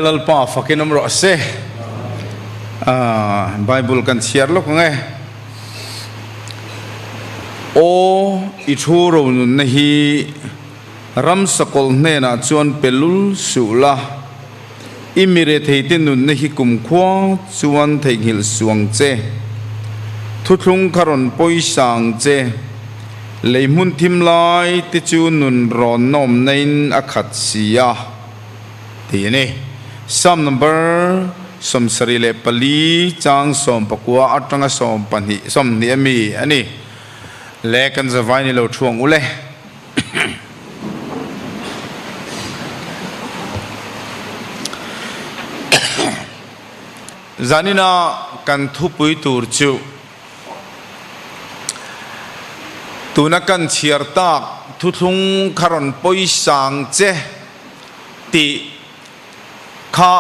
lalpa fakin amro se Bible kan share lo nge o ithuro nun nahi ram sakol ne na chuan pelul sula imire theitin nun nahi kumkhwa chuan theihil suang che thuthlung kharon poisang che leimun thimlai ti chu nun ron nom nein akhat sia ti ne Psalm number som sarile pali chang som pakwa atanga som pani som ni ami ani le kan zawai ni lo thuang ule zanina kan thupui tur chu tuna kan chiartak thuthung kharon poisang che ti kha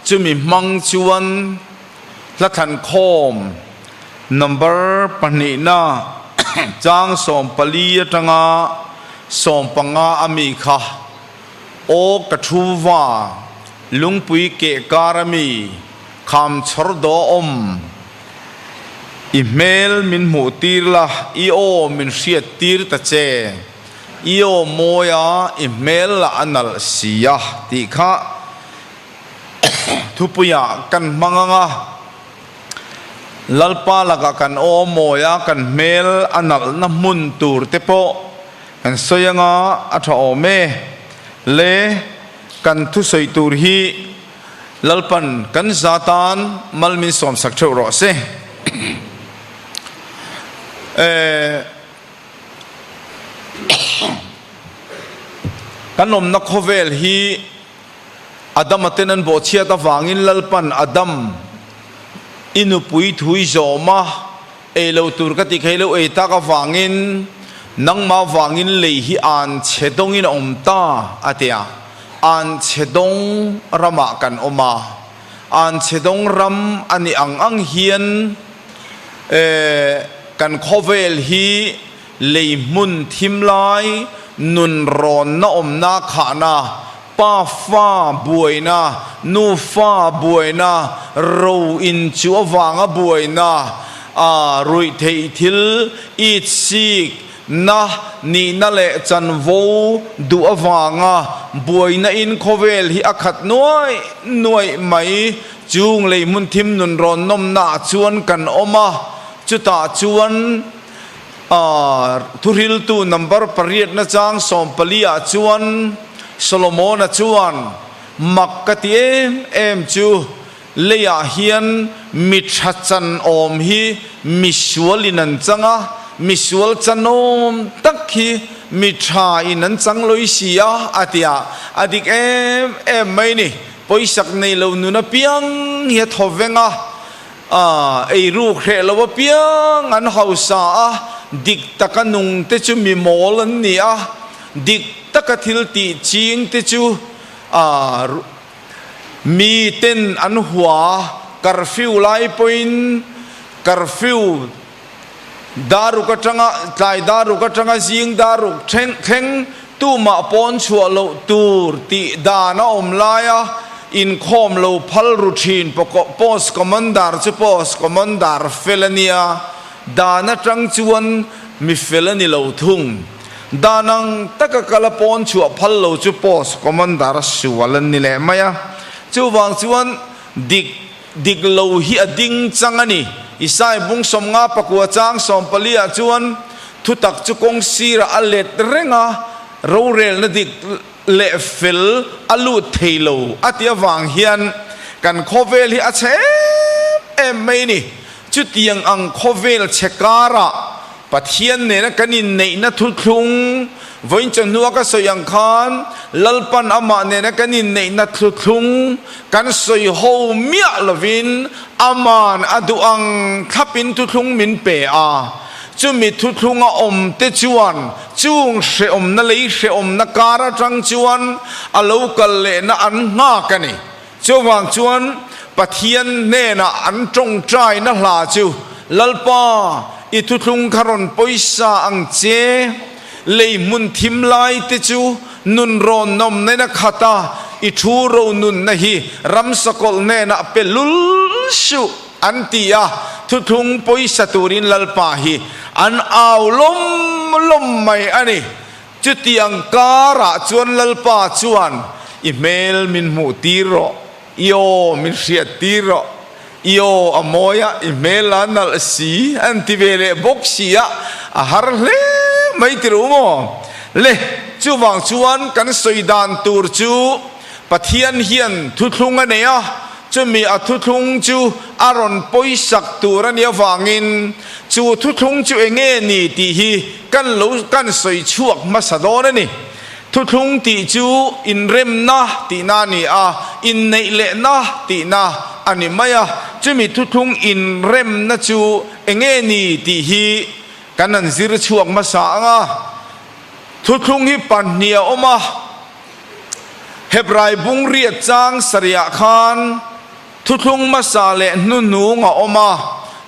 chumi mang chuan la than khom number pani na chang som pali atanga som panga ami kha o kathuwa lungpui ke karami kham chordo email min mutir la io min riat tir ta che io moya email la anal sia ti kha thupuya kan manganga lalpa laga kan o moya kan mel anal na mun tur te po kan soyanga atha ome le kan thu soi tur hi lalpan kan zatan malmin som sak theu ro se kanom na khovel hi Adam atenan bo chia ta wangin lalpan Adam inupui thui zoma elo tur ka ti khelo e ta ka wangin nang ma wangin le hi an chedong in omta atia an chedong rama kan oma an chedong ram ani ang hian kan khovel hi leimun thimlai nun ron na omna khana pa fa buaina nu fa buaina ro in chu awanga buaina rui thei thil it sik na ni na le chan vo du awanga buaina in khovel hi akhat noi mai chung le mun thim nun ron nom na chuan kan oma chuta chuan thuril tu number pariat na chang som palia chuan Solomon chuan makkati em chu leya hian mithachan om hi misualinan changa misual chanom takhi mitha inan changloi sia atia adik em mai ni poisak nei lo nu na piang hi thovenga ei ru khe lo piang an hausa dik takanung te chu mi mol an ni dik takathil ti ching te chu mi ten an hua curfew lai point curfew daru ka tanga tlai daru ka tanga jing daru theng tu ma pon chua lo tur ti dana omlaya in khom lo phal routine post commander chu post commander felania dana tang chuan mi felani lo thung danang takakala pon chu phal lo chu post commander suwalan ni le maya chu wang chuan dik lo hi ading changani isai bung som nga pakwa chang som palia chuan thutak chu kong sira alet renga ro rel na dik le fel alu thailo atia wang hian kan khovel hi ache em mai ni chu tiang ang khovel chekara pathian ne na kanin nei na thuthlung voin chanua ka soyang khan lalpan ama ne na kanin nei na thuthlung kan soi ho mia lovin aman adu ang thapin thuthlung min pe chu mi thuthlunga om te chuan chung se om na lei se om na kara tang chuan a local le na an nga kani chu wang chuan pathian ne na an tong trai na hla chu lalpa ithuthung kharon poisa ang che leimun thimlai te chu nun ron nom nei na khata อิทูโรนุนนะฮีรัมสกอลเนนะเปลุลชูอันตียาทุทุงปอยสตูรินลลปาฮีอันเอาลมไม่อันนี้จุดยังการะจวนลลปาจวนอีเมลมินมูตีโรโยมินเสียตีโรโยอโมยะอีเมลลานัลสีอันที่เวเลบกสียะฮาร์เลไม่ติรู้มั้งเลจูวังจวนกันสวยดานตูร์จูปะเทียนเฮียนทุทุงอันเนี้ยจะมีอทุทุงจูอารอนปอยสักตูรันเนียวางินจูทุทุงจูเองนี่ตีฮีกันรู้กันสวยชวกมาสะดอนนี่ทุทุงตีจูอินเรมนะตีนานี่อินในเลนะตีนาอันนี้ไม่จะมีทุทุงอินเรมนะจูเองนี่ตีฮีกันนั่นซิรชวกมาสางทุทุงฮีปันเนียอมาเฮบรายบุงเรียดจางสริยาคานทุทุงมาซาเลนุนูงอมา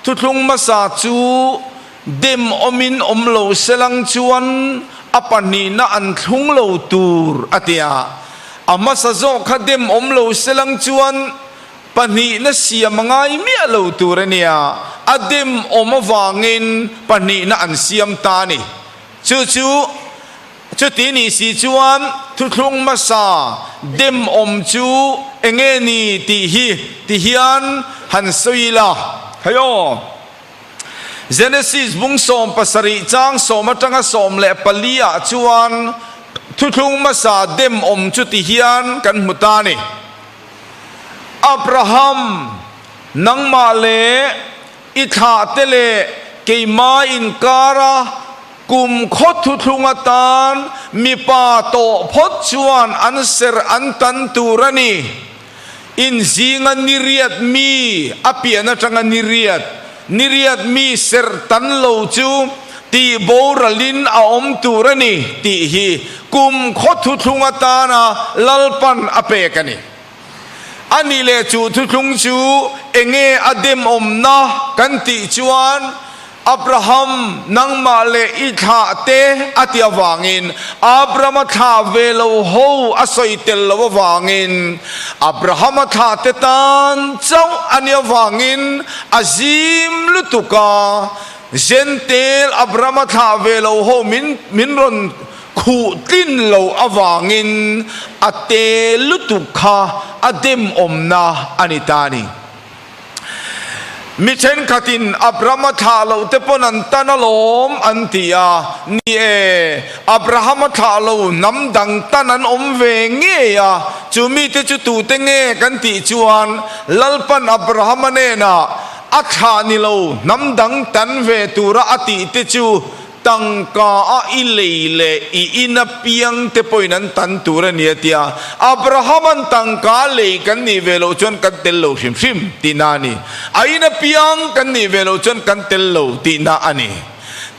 ทุทุงมาซาจูเดมอมินอมโลเซลังจวนอปันนีน่าอันทุงโลตูร์อติยาอามาซาโจคเดมอมโลเซลังจวนปันนีน่าเสียมังไงเมียโลตูร์เนี่ยอเดมอมวางินปันนีน่าอันเสียมตานีจูจุดที่นี่สิจวนทุกงมาซาเดมอมจูเองนี่ที่ฮิอันฮันสุยลาเฮ้ยเจเนซิสบุงสมปัสริจังสมจังสมเลปลียจวนทุกงมาซาเดมอมจุดที่ฮิอันกันมุตานีอับราฮัมนังมาเลอิทาเตเลเกมาอินการะกุมขดทุทุงตานมีป่าโตพดชวนอันเสรอันตันตูรนีอินซีงันนิเรียดมีอภิยนะจังนิเรียดมีเสรตันโลจูตีโบรลินอาอมตูรนีตีฮีกุมขดทุทุงตานะลลปันอเปกันนีอันนี้เลจูทุทุงจูเองอเดมอมนะกันติจวนอับราฮัมนังมาเลอิทาเตอติยวางินอับราฮัมทาเวโลโฮอสอยเตลวางินอับราฮัมทาเตตันเจ้าอันยวางินอาซิมลุตุกาเจนเตลอับราฮัมทาเวโลโฮมินรอนคูตินโลอวางินอเตลุตุกาอเดมอมนาอานิตานีมิเช่นขัดินอับราฮัมทาโลเตปนันตานาลมอันติยานี่อับราฮัมทาโลน้ำดังตานันอมเวงเงียจูมีเตจูตูเตงเงกันติจวนลลปันอับราฮัมเนนะอัฐานิโลน้ำดังตันเวตูระอติเตจูตังกาอิเลเลอินเปียงเตปอยนันตันตูระเนียติยาอับราฮัมตังกาเลกันนี่เวโลจนกันเตลโลชิมตีนานีอินเปียงกันนี่เวโลจนกันเตลโลตีนาอันนี้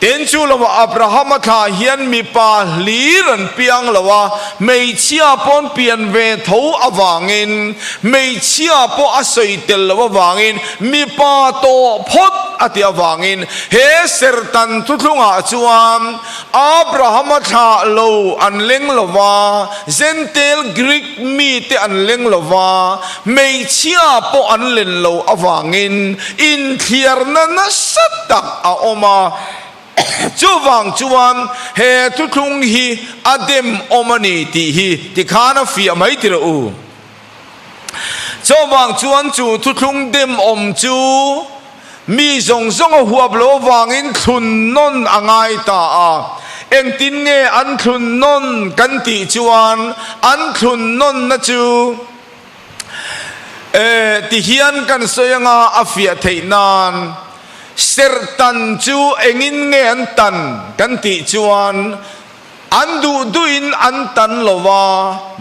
เต็นชูลว่าอับราฮัมทาเฮียนมีปาลีรันเปียงลว่าไม่เชียปนเปลี่ยนเวทูอวางินไม่เชียปอสอยเตลว่าวางินมีปาโตพดอติอวางินเฮเสรตันทุลุงอาจวนอับราฮัมทาโลอันเล็งลว่าเซนเตลกรีกมีเตอันเล็งลว่าไม่เชียปอันเล่นโลอวางินอินเทียร์นันสัตตักอาอมาจูวังจวนเฮทุทุงฮีอเดมอมนีตีฮีติขานฟีไม่ติรูจูวังจวนจูทุทุงเดมอมจูมีส่งหัวบลวังอินทุนนนอ่างไอตาเอ็งตินเงอันทุนนนกันติจวนอันทุนนนนะจูติฮิอันกันสยงอาอฟียเทนานเสรตันจูเอ็งินเงอันตันกันติจวนอันดูอินอันตันลวา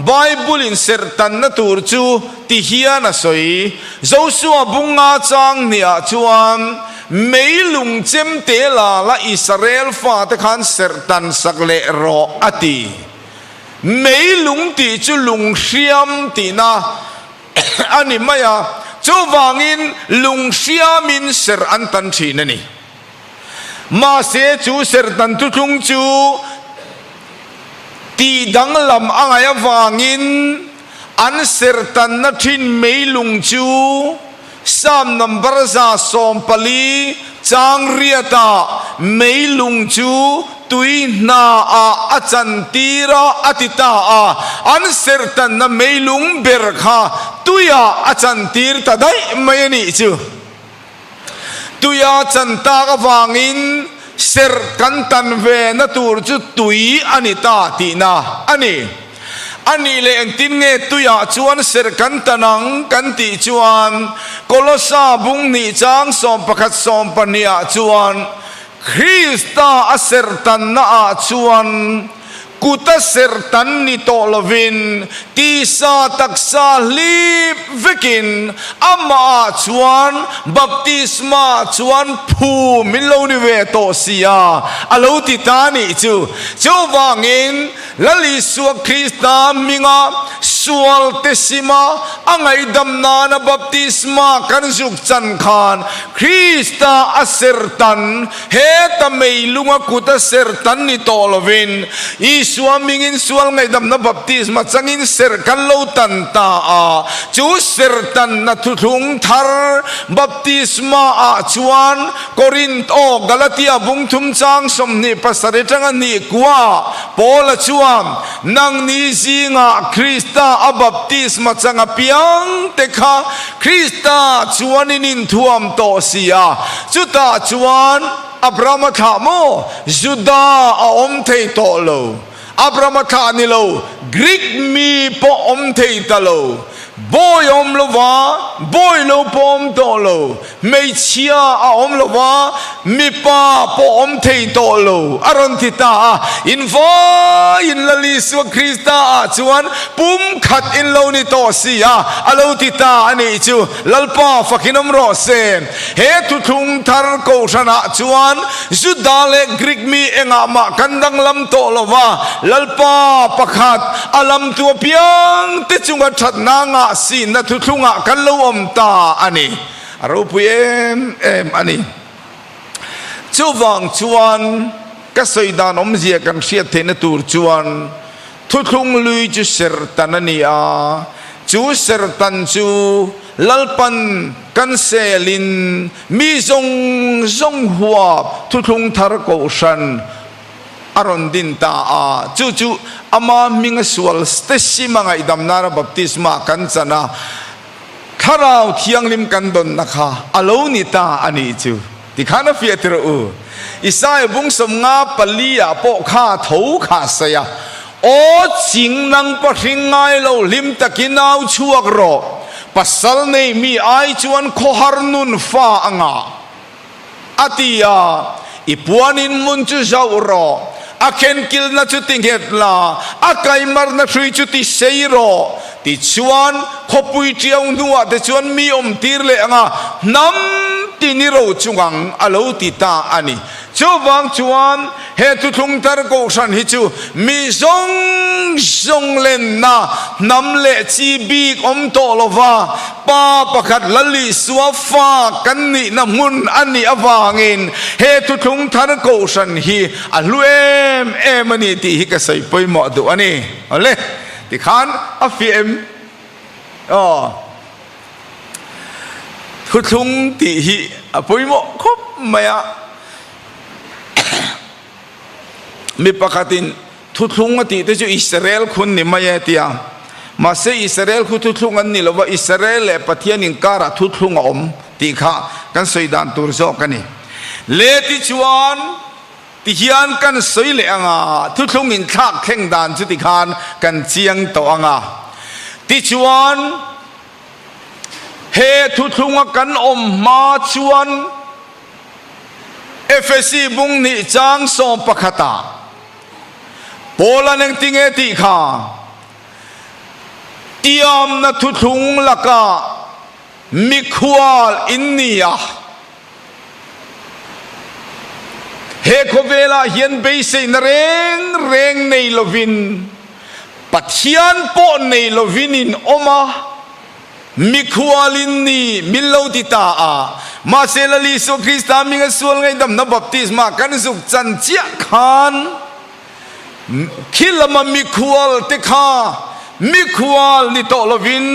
ไบเบิลอินเสรตันนัตูร์จูติฮิอานะสวยโจชัวบุงอาจังเนียจวนไม่ลุงเจมเตลาละอิสราเอลฟาตะขันเสรตันสักเลรออติไม่ลุงติจูลุงเชียมตินะอันนี้ไม่จูวังอินลุงเชียมินเสรอันตันชีนั่นนี่มาเสจูเสรตันทุทุงจูตีดังลำอ่างวังอิน อันเสรตันนัทินไม่ลุงจูสามนัมบรซาสอมปลีจางเรียตาไม่ลุงจูตุยนาอาจันตีระอติตาอันเสรตันนัไม่ลุงเบรคาตุยอาจันตีรตาได้ไม่นี่จูตุยอาจันตากวางินเสรกันตันเวนตูรจุตุยอานิตาตีนาอันนี้เลยอันตินเงตุยาจวนเสรกันตันังกันติจวนโกลสาบุงนิจังสอมปะคัดสอมปะเนียจวนคริสตาอเสรตันนาจวนกุตเสรตันนิโตลวินตีซาตักซาลีบเวกินอามาจวนบัพติสมาจวนผูมิลโลนิเวโตเซียอโลติตานิจูวางินลลิสวคริสตามิงาสวลเตสิมาอังไอดัมนานะบัพติสมากันจุกจันคานคริสตาอเสรตันเฮตเมลุงกุตเสรตันนิโตลวินสวามิงินสวลไงดำนับบัพติสมาจังอินเสรกันโลตันตาจูเสรตันนัทุทุงทาร์บัพติสมาจวนโครินโตกาลาติอาบุงทุมจังสมนิปัสเรจังนีกว่าปอลจวนนังนิจิงาคริสตาอับัพติสมาจังอพิยังเตคะคริสตาจวนินทวมโตเสียจุตาจวนอับรามัทาโมจุดาอมเทโตโลอับรามัทานิโลกรีกมีปอมเทตโลบอยอมโลวาบอยโลปอมโตโลไม่เชียอมโลวามีป้าปอมเทโตโลอารอนติตาอินฟาอินลลิสวคริสตาจวนปุ่มขัดอินโลนิโตเสียอโลติตาอันนี้จูลลป้าฟักินมรอเซเฮตุทุงทาร์โกชนะจวนจุดาเลกรีกมีเองมากันดังลำโตโลวาลลป้าประคัดอลัมตัวเพียงติจุงกัดนางสินนัทุทุงะกันลวมตาอันนี้รูปเอ็มอันนี้จูวังจวนก็สวยดานอมเสียกันเสียเทนตูร์จวนทุทุงลุยจูเสรตันนี่จูเสรตันจูลลปันกันเซลินมีจงหัวทุทุงทาร์โกชันอารอนดินตาจูอามามิงสวลสเตชิมังไอดัมนาราบัพติสมากันจนะข้าเราเที่ยงลิมกันดนนะคะอโลนิตาอันนี้จูที่ข้าน้าฟิเอตรูอิสายบุงสมงาปลียปกข้าทูข้าเสียโอจิงนังปะริงไงเราลิมตะกินเอาชัวกรอปัสสลในมีไอจวนโคฮาร์นุนฟ้าอ่างอาติยาอีปวนินมุนจูเจ้ารออาเคนกิลนัจุติงเฮตลาอาไกมารนัชุยจุติเซยโรติชวนขบุยเจียงนัวติชวนมีอมตีร์เลงน้ำตินิโรจุงังอโลติตาอันนี้จูวังจวนเฮตุทุงตาร์โกชันฮิจูมีจงเล่นนะน้ำเละจีบีกอมโตโลวาป้าประคัดลลิสวฟ้ากันนี่น้ำมุนอันนี้อวางินเฮตุทุงตาร์โกชันฮีอลูเอมันนี่ที่ฮิกใส่ไปหมดดูอันนี้เอาเลยที่ขานอฟิเอ็มทุทุงที่ฮิไปหมดครบไหมมีปกติทุทุงที่ที่จูอิสราเอลคนนี่มาเยติยามาเสอิสราเอลคุณทุทุงอันนี้แล้วว่าอิสราเอลปะเทียนินการะทุทุงที่ข้ากันสวยดานตัวโจกันนี่เลติจวนที่ฮิอันกันสวยเลยทุทุงอินทักแข่งดานจุดที่ขานกันเจียงตัวที่จวนเฮทุทุงกันมาจวนเอฟซีบุงนิจังสองปะขตาโปลานังติงเอติข้าเตียมนัทุทุงลักะมิควาลอินเนียเฮโคเวลาเฮียนเบสนเรงในโลวินปัทยันโปในโลวินินอมามิควาลินนีมิลโลติตามาเซลลิสุคริสตามิงสวลไงดำนับบัพติสมากันสุกจันเจียขันคิลมามิควาลเตคา มิควาลนี่โตลวิน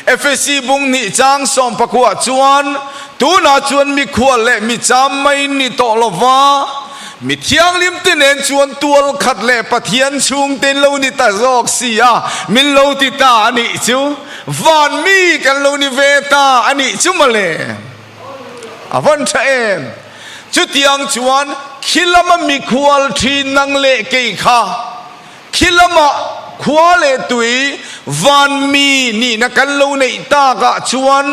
เอฟซีบุงนี่จางสอมปะกัวจวนตูน่าจวนมิควาลและมิจามไม่นี่โตลวามิเทียงลิมติเนนชวนตัวขัดเล่ปะเทียนชุงเต็นโลนิตาจอกเสียมิโลติตาอันนี้จูวันมีกันโลนิเวตาอันนี้จูมาเลยวันเชนจุดยังชวนคิลมามิควาลทีนังเล่เกยขาคิลมาควาเลตุยวันมีนี่นักันโลในตากะชวน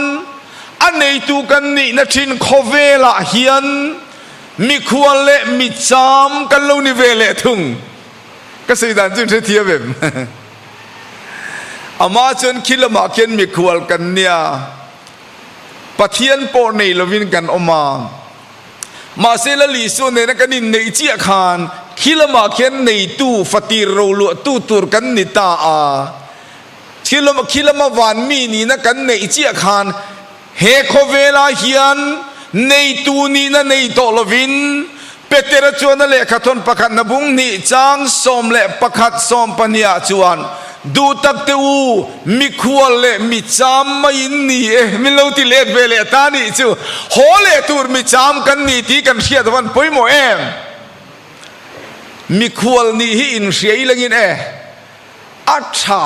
อันในตูกันนี่นัทินโคเวละเฮียนมีควาเลมีจามกันโลนิเวเลทุงก็สิ่งนั้นจึงเทียบแบบอามาจนคิลมาเขียนมีควาลกันเนี่ยปะเทียนโปในลวินกันออกมาเซลลีส่วนในนักนินในเจียคานคิลมาเขียนในตู้ฟติโรลตู้ตูร์กันนิตาอาคิลมาวันมีนี่นักในเจียคานเฮโคเวลาเฮียนในตูนี้นะในโตลวินเปเตระจวนนั่นแหละขัดทนประคัดนบุงนี่จางสมและประคัดสมปัญญาจวนดูตักเตอูมิควาเลมิจามไม่นี่มิเลวติเลตเวเลตานี่จูโหเลตูร์มิจามกันนี่ที่กันเชียตวันปุยโมเอมมิควาลนี่ฮิอินเสียลังินอัจฉา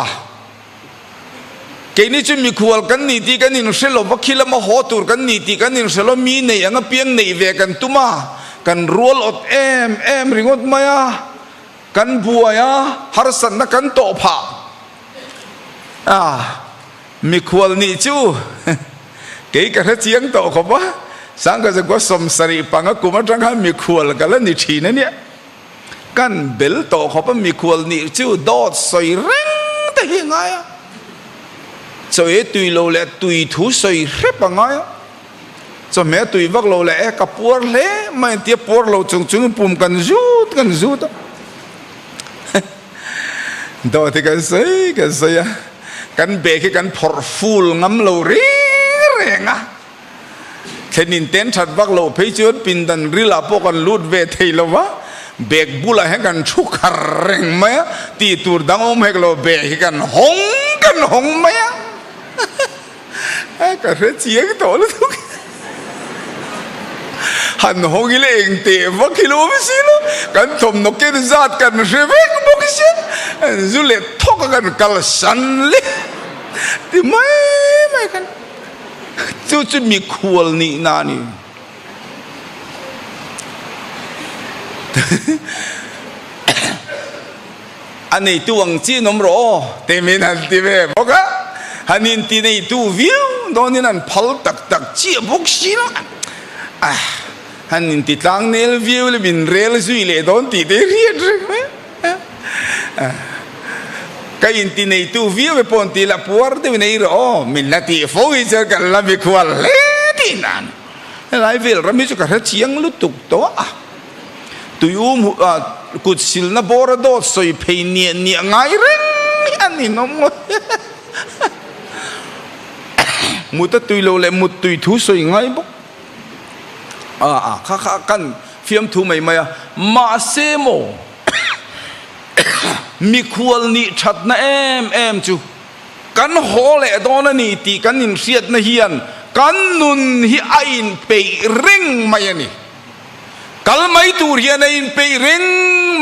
เกนี่จะมีควาลกันนี่ที่กันนี่เสลบคิลมาโหตูร์กันนี่ที่กันนี่เสลมีในยังเพียงในเวกันตุมากันรัวลอดเอ็มริงอดมายากันบัวยาฮาร์สันนักกันโตผามีควาลนี่จูเกี่ยกับเจียงโตขบวะสังกัดจะก็สมสรีปังกุมาจังหามีควาลกันแล้วนี่ทีนั่นเนี่ยกันเบลโตขบวะมีควาลนี่จูดอดสวยเร่งแต่ยังไงสวยตุยโลเล่ตุยทูสวยเรียบยังไงสมัยตุยวักโลเล่กับปัวเล่ไม่เทียบปัวโลจงปุ่มกันจูดดอที่กันสวยกันเบกกันพอร์ฟูลงำโลเรงอ่ะแค่นินเต้นชัดวักโลเพย์จวนปินดันริลาพวกกันลูดเวทีโลวะเบกบุลาให้กันชุกขเร่งไหมตีตูดดังอมให้กันโลเบกกันหงไหมก็เรื่องเจียงโตแล้วทุกหันหงอีเล่งเตะวักกิโลไม่สิลูกันทมนกเกนจัดกันเชฟเองบอกเช่นจุเลทอกกันกัลสันเลยที่ไม่กันจะมีควอลนี่นานี่อันนี้ตัวงจีนมรอเต็มนันที่เว้บอกว่าฮันนี่ที่ในตัววิวตอนนี้นั่นพัลตักเจี๊ยบกชินะฮันนี่ที่ตั้งเนลวิวเลยบินเรลซุยเลยตอนที่เรียนใช่ไหมก็อินที่ในตัววิวไปปนที่ละปัวร์ที่ในรอมินนาทีโฟกิเจอกันละมีควอลเลตินันไลฟ์เวลเราไม่จะกระเทียงลุตุกตัวตุยกุศลนะบอระดอสอยเพย์เนี่ยไงเร่งอันนี้น้องมุดตุยโลเลมุดตุยทุสอยไงบุ๊กข้ากันฟิล์มทูไม่มาเซโมมีควรนี่ชัดนะเอ็มจูกันโหเลตอนนี้ตีกันนินเสียดนะเฮียนกันนุนฮิไอน์ไปริงไม่นี่กัลไม่ตูเรียนอินไปริง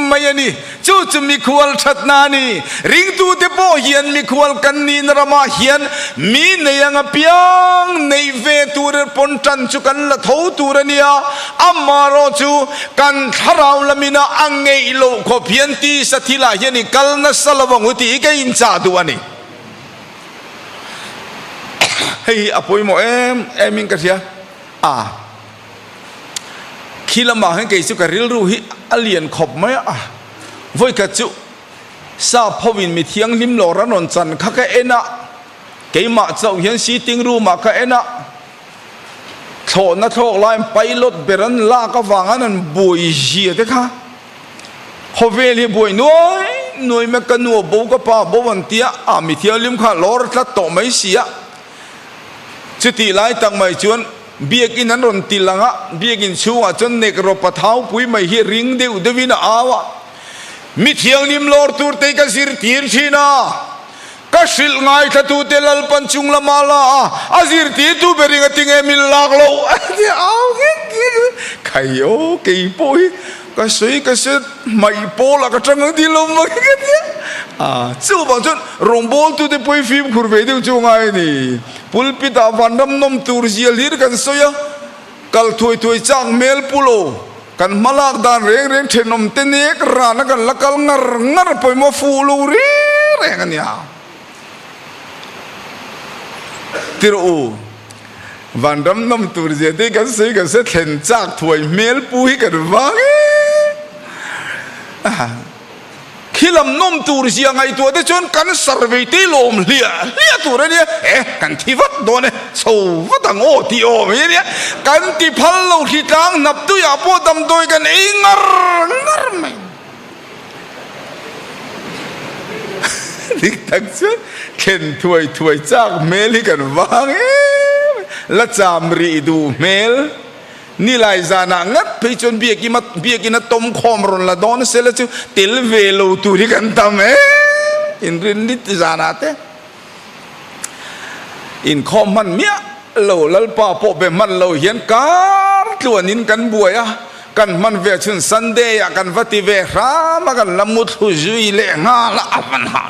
ไม่นี่จู่จะมีควรชัดนานี่ริงตูเตปอเฮียนมีควรกันนี่นรามาเฮียนมีในยังเปียงในเวตูเรปนจันจุกันละทูตูเรเนียอามาโรจูกันทาราวละมินาอังเงอิโลขบเพียนตีสถิลาเฮียนี่กัลนัสลวังอุติกอินจาดูอันนี้เฮ้ยอภัยโมเอ็มมิงกันเสียคิลมาให้เกี่ยวกับเรื่องรู้ฮิอเลียนขบไหมวันกัจจุซาพวินมีเทียงลิมโลรานนจันข้าก็เอ็นะเกี่ยมาเจ้าเห็นสีติงรู้มาก็เอ็นะโถนะโถลายไปรถเบรันลากวางนั้นบุยเจียเด็กค่ะเขาเวลีบุยน้อยแม่กันนัวบุกป้าบุวันเตียมีเทียงลิมข้าลอร์ทัดโตไม่เสียจุดที่ไล่ตั้งไม่ชวนเบียกินนั้นรนติลังะเบียกินชัวจนเนกรปะเท้าปุยไม่เฮริงเดวเดวินาอาวะมิเทียงนิมลอร์ตูร์เตกันสิรตีนชีนา ka sil ngai tha tu te lal pan chung la mala azir ti tu bering ating emil lak lo ati au kayo kei poi ka sui ka set mai po la ka chang di lo ma ka tia chu bang chon rong bol tu te poi phim khur ve du chu ngai ni pulpit a van ram nom tur zial hir kan soya kal thui thui chang mel pulo kan malak dan reng reng thenom te nek rana kan lakal ngar ngar poi mo fu lo ri reng ania tiru van ram nom tur je te kan sei kan se thlen chak thui mel pui kan wangi khilam nom tur zia ngai tu te chon kan sarvei te lom lia tur ne kan thi wat do ne so wat ang o ti o me ne kan ti phal lo thi tang nap tu ya po dam doi kan ngar mai dik tak chu khen thui chak mel hi kan wang la cham ri du mel ni lai zana ngat pe chon bia ki na tom khom ron la don se la chu til ve lo tu ri kan tam in rin dit zana te in khom man mia lo lal pa po be man lo hian kar tluan in kan buaya kan man ve chun sunday ya kan vati ve ra ma kan lamut hu zui le nga la apan ha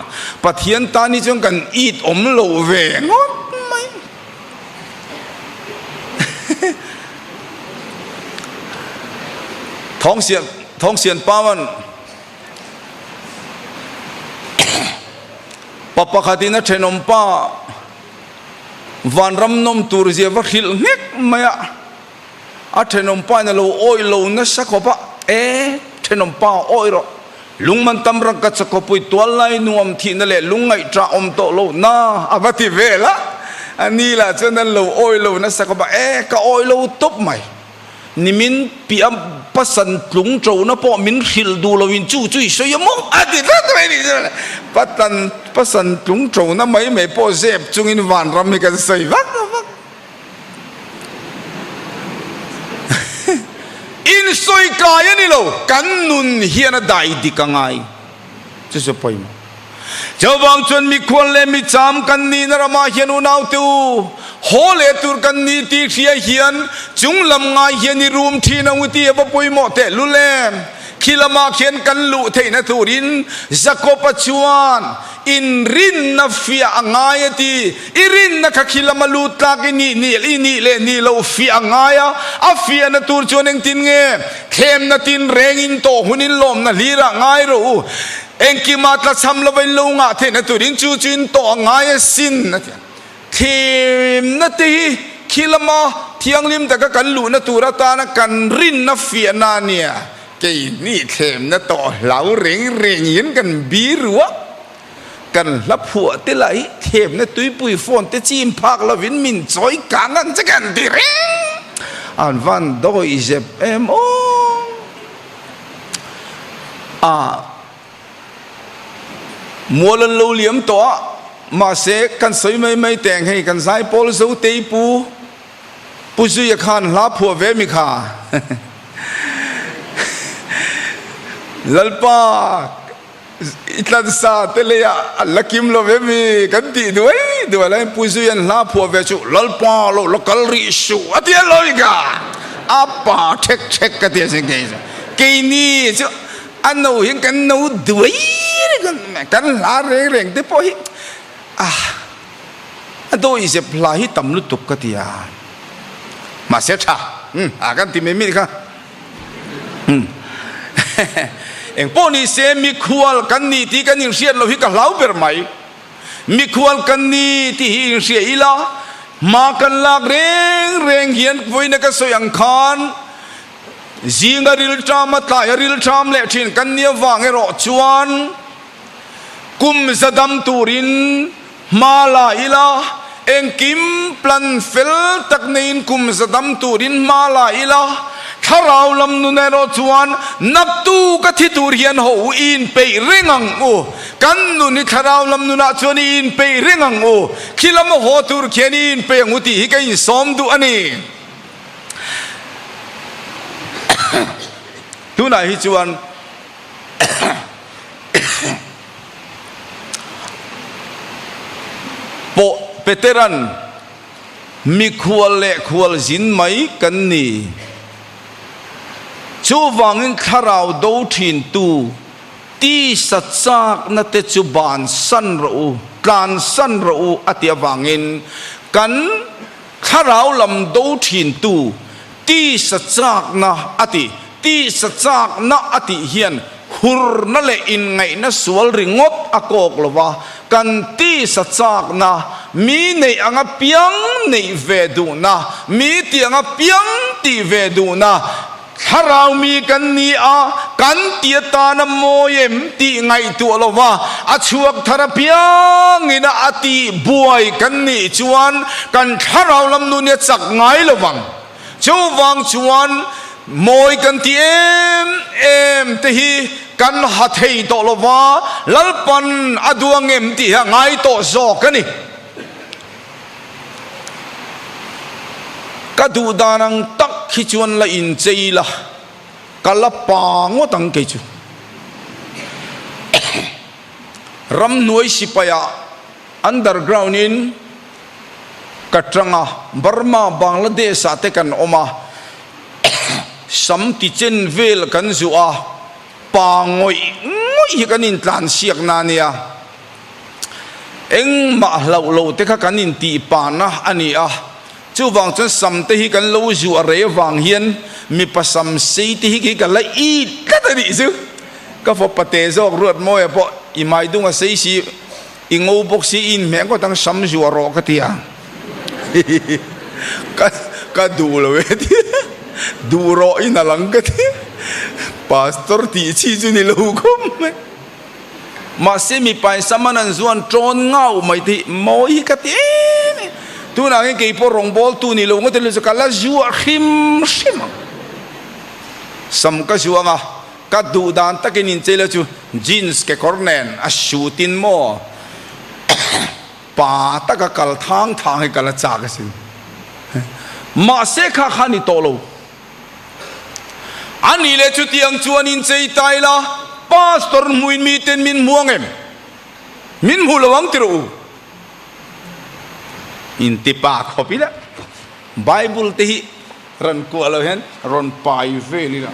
pathian ta ni chung kan eat om lo ve ngot mai thong xian pa man papa khatina thenom pa van ram nom tur zia va khil ngek maya a thenom pa na lo oi lo na sakopa thenom pa oi ro lungman tamrak ka sakopui twalai nuam thi na le lungai tra om to lo na avati vela ani la chanan lo oi lo na sakopa ka oi lo top mai nimin piam pasan tlung trâu na po min khil du lo win chu chui so yamo ati ta ta ni patan pasan tlung trâu na mai me po zep chung in van ram mi kan sai vak in soi ka ya ni lo kan nun hian dai di ka ngai chu so poi ma jawang chon mi khol le mi cham kan ni na rama hian u nau tu hole tur kan ni ti khia hian chung lam ngai hian ni room thi na uti ba poi mo te lulem khilama khian kan lu theina turin zakopa chuan in rin na fia angaya ti irin na khilama lu ta ki ni le ni lo fia angaya a fia na tur choneng tin nge khem na tin rengin to hunin lom na lira ngai ro enki matla samlo bai lo nga theina turin chu chin to angaya sin na thêm na ti khilama thiang lim ta ka kan lu na tura ta na kan rin na fia na nia ke ni thêm na to lau reng yin kan bi ruwa kan la phua te lai thêm na tui pui phone te chim phak la vin min choi ka ngan cha kan ti reng an van doi zep em o mualan lo liam to mà sẽ căn sấy mấy tiền hay căn sai pol dấu tây pu duy khan lá phùa về mi kha lalpa itlan sa tele ya lakim lo ve mi kan ti duai lai pu duy lá phùa về chu lalpa lo local ri su atia loika apa thek ka tia sing ke ni chu an no hin kan no duai kan la reng te po hi đôi dẹp lại tầm lúc tục cái gì mà sẽ cha cái gì mình biết không em bố ni sẽ mi khual cái ni thì cái những chuyện lo hi cái lão bер mày mi khual cái ni thì những chuyện ila mà cái lạc reng hiền với cái soi ang khan riêng cái ril tram mà tại ril tram lệ trên cái nia vàng cái rọ chuan kum zadam turin mala ila en kim plan fel tak nein kum zadam turin mala ila tharau lam nu ne ro chuan nak tu ka thi tur hian ho in pe rengang o kan nu ni tharau lam nu na chuan in pe rengang o khilam ho tur khian in pe nguti hi kai som du ani tu na hi chuan po peteran mi khual le khual zin mai kan ni chu wangin kharau do thin tu ti satsak na te chu ban san ro tlan san ro atia wangin kan kharau lam do thin tu ti satsak na ati ti satsak na ati hian hur na le in ngai na sual ringot akok lova kan ti satsak na mi nei anga piang nei ve du na mi ti anga piang ti ve du na harau mi kan ni a kan tia ta na moyem ti ngai tu lova achuak thara piang ina ati buai kan ni chuan kan harau lam nu ne chak ngai lowang chuwang chuan moi kan ti em te hi kan hathei to lova lalpan aduang em ti ha ngai to zo kani kadu danang tak khi chuan la in chei la kala pango tang ke chu ram nuai sipaya underground in katranga Burma Bangladesh ate kan oma sam ti chen vel kan zu a pangoi ngoi kan in tlan siak na nia eng ma lo te kha kan in ti pa na ani a chu wang chen sam te hi kan lo zu a re wang hian mi pasam sei te hi ki ka la i ka ta ni zu ka fo pate zo ruat moi po i mai dung a sei si i ngô bok si in me ko tang sam zu ro ka tia ka du lo we ti du ro in alang ka ti pastor ti chi chu ni lo khom ma se mi pai samanan zuan tron ngau mai ti moi ka ti tu na nge ke po rong bol tu ni lo ngote lo ka la ju khim shim sam ka ju nga ka du dan takin in chela chu jeans ke cornen a shootin mo pa ta ka kal thang thang he kala cha ka sin ma se kha khani to lo ani le chu tiang chuan in chei tai la pastor muin mi ten min muangem min mu lawang tiru in tipa khopila bible te hi ran ko alo hen ron pai ve ni la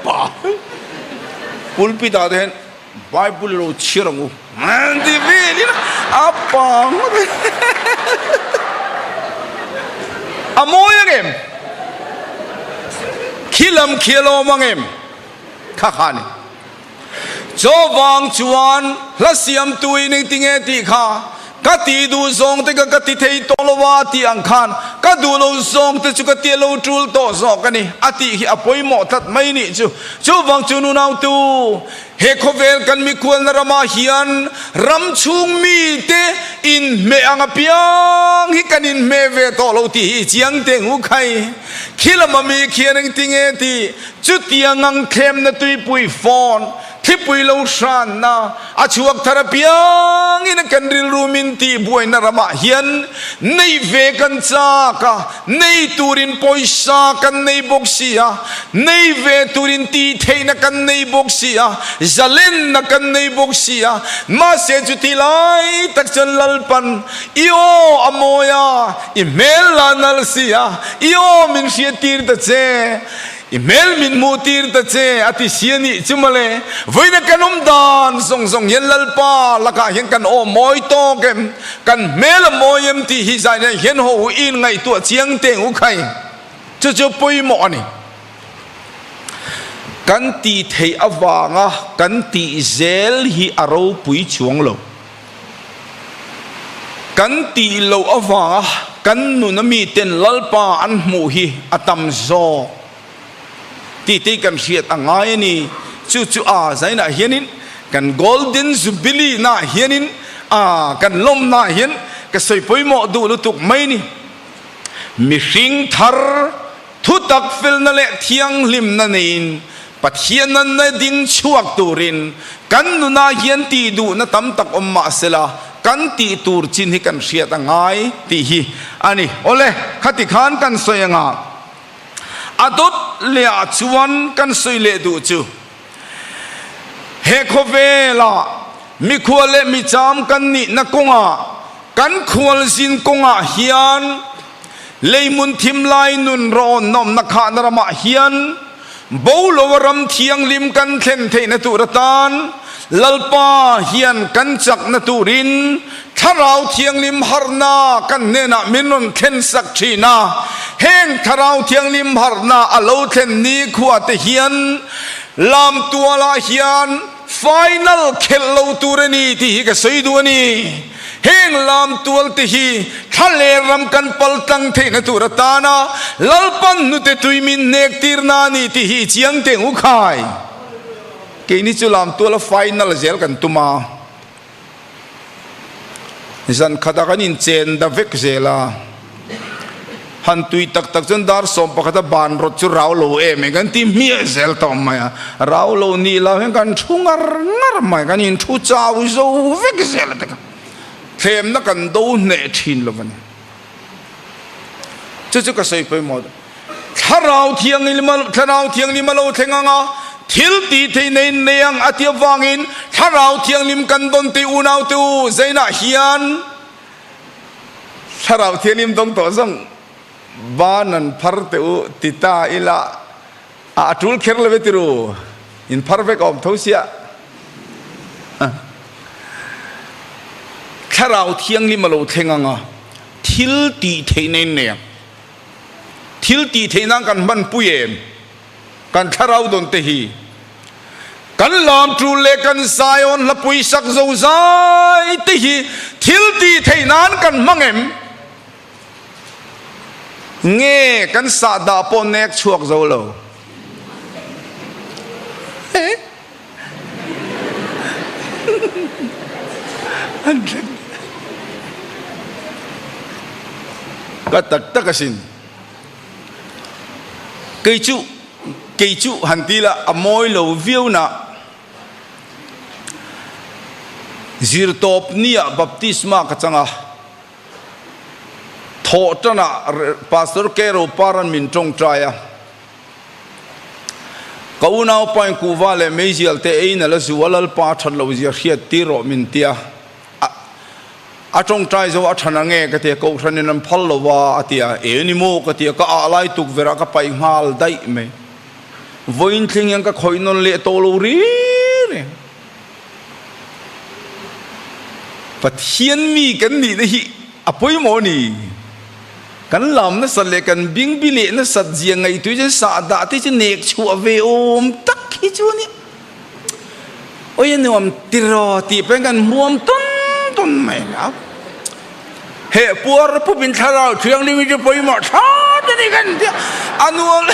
pa pulpita den bible lo chirangu man di ve ni la apa amoy ngem khilam khelo mangem khakhani cho wang chuan la siam tui ning tinge ti kha ka ti du zong te ka ti thei to lo wa ti ang khan ka du lo zong te chu ka ti lo tul to zo ka ni ati hi apoi mo that mai ni chu wang chu nu nau tu he khovel kan mi khul na rama hian ram chung mi te in me anga piang hi kan in me ve to lo ti chiang te ngu khai khilama mi khianing tinge ti chu tiang ang khem na tui pui phone thi pui lo shan na achuak thara piang in kan ril rumin ti buai na rama hian nei ve kan cha ka nei turin poisa kan nei boksia nei ve turin ti theina kan nei boksia zalen na kan nei boksia ma se chu ti lai tak chan lalpan io amoya email lanal sia io min sia tir ta che email min mutir ta che ati siani chumale voina kanom dan song song yen lalpa laka hen kan o moi to kem kan mel moyem ti hi zai ne hen ho in ngai tu chiang te u khai chu poi mo ani kan ti thei awanga kan ti zel hi aro pui chuang lo kan ti lo awanga kan nu na mi ten lalpa an mu hi atam zo ti kan riat angai ni chu a zaina hianin kan golden jubilee na hianin kan lom na hian ka soi poimo du lu tuk mai ni mi hring thar thu tak fel na le thiang lim na nin pathian nan na ding chuak turin kan nu na hian ti du na tam tak omma sela kan ti tur chin hi kan riat angai ti hi ani ole khati khan kan soyanga adot le chuan kan soi le du chu he khovela มีขวลเลมีจามกันนี่นักกงะกันขวลสินกงะเฮียนเลยมุนทิมลายนุนรอนนอมนักขานรมาเฮียนบ่าวลวรำเทียงลิมกันเทนเทนตุรตานลลปาเฮียนกันจักนตุรินถ้าเราเทียงลิมฮาร์นากันเนนะมินนเทนสักทีนาเฮงถ้าเราเทียงลิมฮาร์นาอโลเทนนี้ขวดเฮียนลามตัวลาเฮียนไฟนอลเคลโลตูเรนีที่ก็สวยดูนี่เฮงลามตัวที่ฮีทะเลรำกันปลตังเทนตุรตานาลลปันนุเตตุยมินเนกตีร์นานี่ที่ฮีเจียงเตงอุคายเกนี่จุลามตัวละไฟนอลเจลกันตุมาจันขดากันินเจนดาเวกเจลาฮันตุยตักจนดาร์สมปะขดาบานรถจุราวโลเอเมกันที่มีเซลตอมมาราวโลนี่ลาเห็นกันทุ่งงารมากันยินทุจ้าวิโซเวกเซลตะกันเทมนักกันโดนเนทินลวันจะก็ใส่ไปหมดถ้าเราเทียงนี่มาโลเทงงาทิลตีเทนเนียงอาทิตย์วังอินถ้าเราเทียงลิมกันดนตีอุณาวตูใจน่าเฮียนถ้าเราเทียงลิมตรงตัวซังบ้านนั้นพาร์ตอูติตาอิละอาทุลเคอร์เลเวติรูอินพาร์เวกอมทุเสียถ้าเราเทียงลิมมาโลเทงงาทิลตีเทนเนียงทิลตีเทนังกันมันปุยเอ็มกันถ้าเราโดนเตหีกันลามทรูเลกันสายอนละปุยสักโซซายเตหีทิลตีเทนันกันมังเอ็มเงกันสาดาปนเนกชวกโซโลก็ตักสินเกยจูหันตีละอโมยโลวิวนะจิรตบนี่บัพติสมากัจงะโทษนะพาสเตอร์เคโรปารันมินตรงใจอะก็อุณาไปกูว่าเลยไม่เจียลเตเองนั่นแหละสิว่าลปาทัดเราจะเขียนตีโรมินเตียอาตรงใจจะว่าทันงเงก็เตียก็ทันนั้นพัลลว่าเตียนิโมก็เตียก็อะไรตุกเวลาก็ไปหาลได้ไหมวันทิ้งยังก็คอยนอนเละโตลูรีเนี่ยปัจเจียนมีกันนี่นะฮิอภัยโมนี่กันลำนั่นสัตว์เล็กกันบิงบิเลนั่นสัตว์เจียงไงตัวจะสาดาที่จะเนกชัวเวอมตักฮิจูนี่โอ้ยนี่ว่าติรอตีเป็นกันม่วมต้นไม่ครับเฮ้ปัวรผู้บินทาราเทียงนี่มีจะไปหมดชาจะได้กันเดียอนุล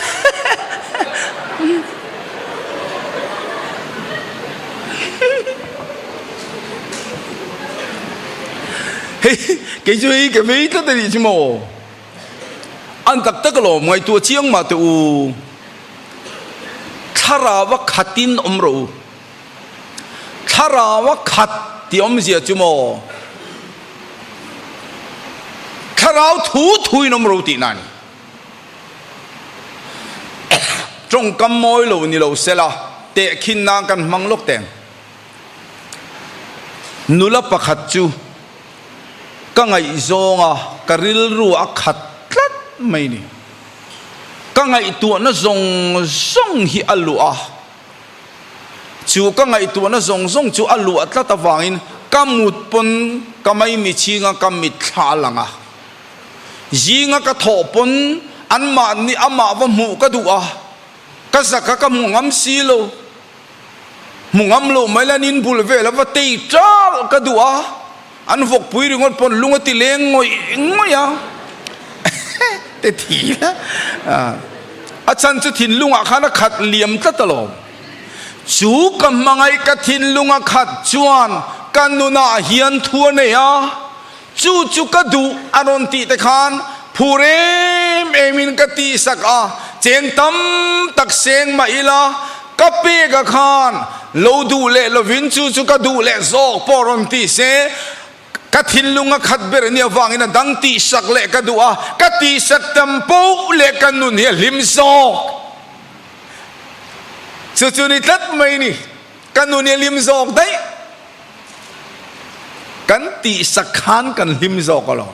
เฮ้เกจุยเกวิตตัวนี้ชิโมอันตักตะกลมไงตัวเชียงมาตัวถ้าเราว่าขัดตินอมรูถ้าเราว่าขัดที่อมเสียชิโมถ้าเราถุยนมรูตีนั่นจงกำมอยโลนี่โลเสละเตะขินนางกันมังลกแตงนุลปะขัดจูก็ไงโซงอ่ะกริลรัวขัดลัดไม่นี่ก็ไงตัวนั่นซงฮิอัลลัวจูก็ไงตัวนั่นซงจูอัลลัวลัดตะวางอินกำมุดปนก็ไม่มีชิงกำมิดขาลังอ่ะยิงก็ทอปนอันมานี่อามาว่าหมูก็ดูอ่ะก็สักก็มุงอัมซีโลมุงอัมโลไม่ละนินบุลเวลว่าตีจ้าก็ดูอ่ะอันพวกปุยริงปนลุงติเลงงอยอ่ะเตทีนะอาจารย์จะถิ่นลุงอ่ะข้านักขัดเหลี่ยมตลอดจูกับมังไงกถิ่นลุงอ่ะขัดจวนกันนุนาเฮียนทัวเนี่ยจูก็ดูอารมณ์ติตะคานผู้เรมเอมินกติสักเจนตั้มตักเสียงมาอีละกับเปกะคานโลดูเละโลวินจูก็ดูเละโซกปอรอนติเสกัทินลุงขัดเบรเนียวางอินะดังติสักเละก็ดูกัติสักตัมปูเละกันนุนเฮลิมโซจูนี่ตัดไม่นี่กันนุนเฮลิมโซกได้ กันติสักขันกันลิมโซก็หรอ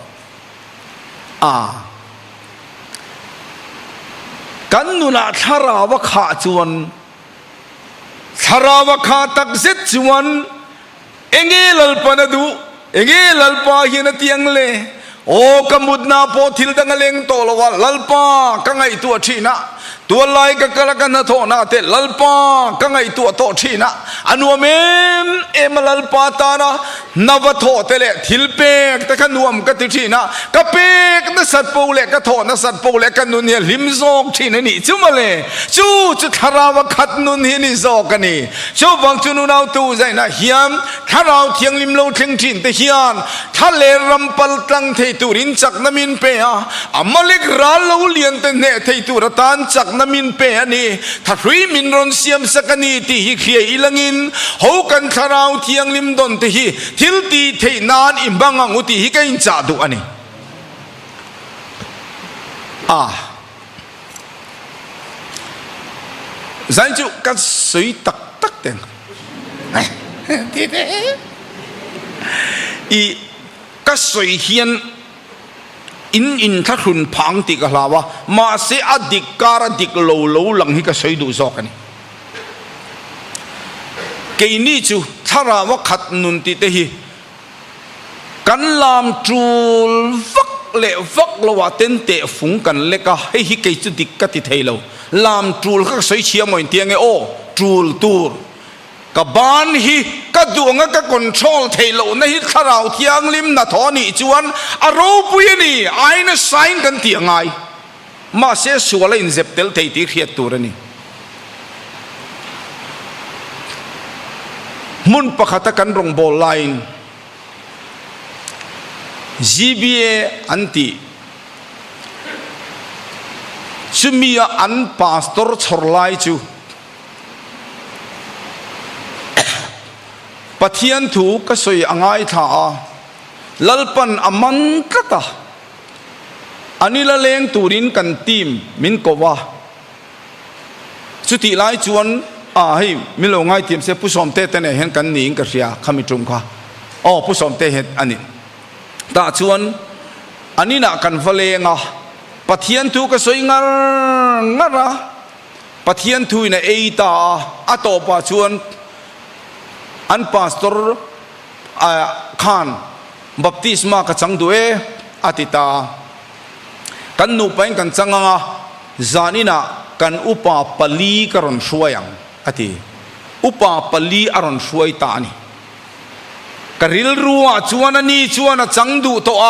กันนุนาทาราวขาจวนทาราวขาตักเซตจวนเองลลปนดูเองลลปาหินเตียงเลโอ้กมุดนาโพธิลดังเลงโตลวะลลปากังไอตัวชีนะตัวลายก็กระกันนะโทนาเตลลปากังไอตัวโตชีนะอันวเมมลลปาตานะนวโทเตเลทิลเปกแต่ขันวมก็ติชีนะกะเปกนั่นสัตว์ปูเล็กก็โทนั่นสัตว์ปูเล็กกันนุนเนี่ยลิมโซกชีนะนี่จุมาเลยจูจุทาราวขัดนุนเฮนิโซกันนี่จูบังจุนุนเอาตูใจนะเฮียมถ้าเราเทียงลิมโลเทียงทินแต่เฮียนถ้าเลรัมปัลตังเทตุรินจักนามินเปียอาเล็กรัลโลเลียนเตเนเทตุรตันจักนามินเปียนี่ถ้ารีมินรอนเซียมสกันีที่ฮิเขียอิลังินหูกันทาราวเทียงลิมดอนที่ฮิทิลตีเทนานอิมบังงูที่ฮิกันจัดดูอันนี้ฉันจะกัดสวยตักตักเต็งที่เด้กัดสวยเฮียนอินทักรุนพังติกลาวะมาเสียอดิกการดิกโลหลังฮิกัดสวยดูซอกนี่เกนี่จูทาราวะขัดนุนติเตฮีกันลามจูลฟักเละฟักละวะเต็นเตะฟุงกันเล็กให้ฮิเกจุดิกกัติเทโลลามจูลก็สวยเชียมอยเตียงโอจูลตูร์กับบ้านฮีก็ดวงก็คอนโทรลเทโลในฮิทาราวเทียงลิมนาทอนี่จวนอารมณ์ปุยนี่ไอ้นั่นไซน์กันเตียงไงมาเสียชัวร์เลยอินเซปเตลเทติเขียดตัวนี่มุนประคัตกันรงโบไลน์ GBA อันตีชุมีอันพาสตอร์ชอร์ไลจูปะเทียนถูกก็สวยอ่างไอท่าลลปันอมันกตาอันนี้ละเลงตูรินกันทีมมินกว่าสุดที่ไล่จวนให้มิลงไงทีมเสียผู้สมเตะเนี่ยเห็นกันหนีกันเสียขมิจุงค่ะผู้สมเตะเห็นอันนี้ตาชวนอันนี้น่ะกันฟะเลงปะเทียนถูกก็สวยงามปะเทียนถูในเอตาอัตโตปะชวนอันพาสตอร์ขานบัพติศมากับจังด้วยอาทิตากันนูไปกันจังจานินะกันอุปาปลีกรอนช่วยยังอาทิอุปาปลีอรอนช่วยตานี่กริลรัวชวนนี่ชวนจังดูตัว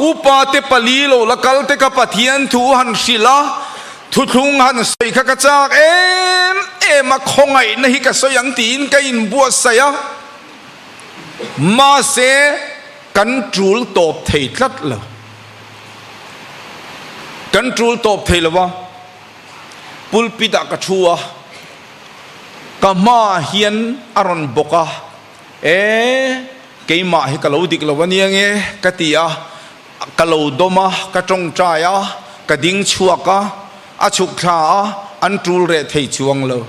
อุปาเตปลีโลละกัลเตกับปะเทียนทูหันศิลาทุทุงหันสวยขกจากมาคงไงนะฮิกะสยังตีนกันบัวเสียมาเสกันจูลตบเทลัดเลยกันจูลตบเทลวะปุลปิดากชัวกามาเฮียนอารอนบกะเกยมาฮิกะลาวดิกลาวนี่ยังกะตียกะลาวดมากะจงใจกะดิ้งชัวกะอาชุกขาอันจูลเรเทชวงเลย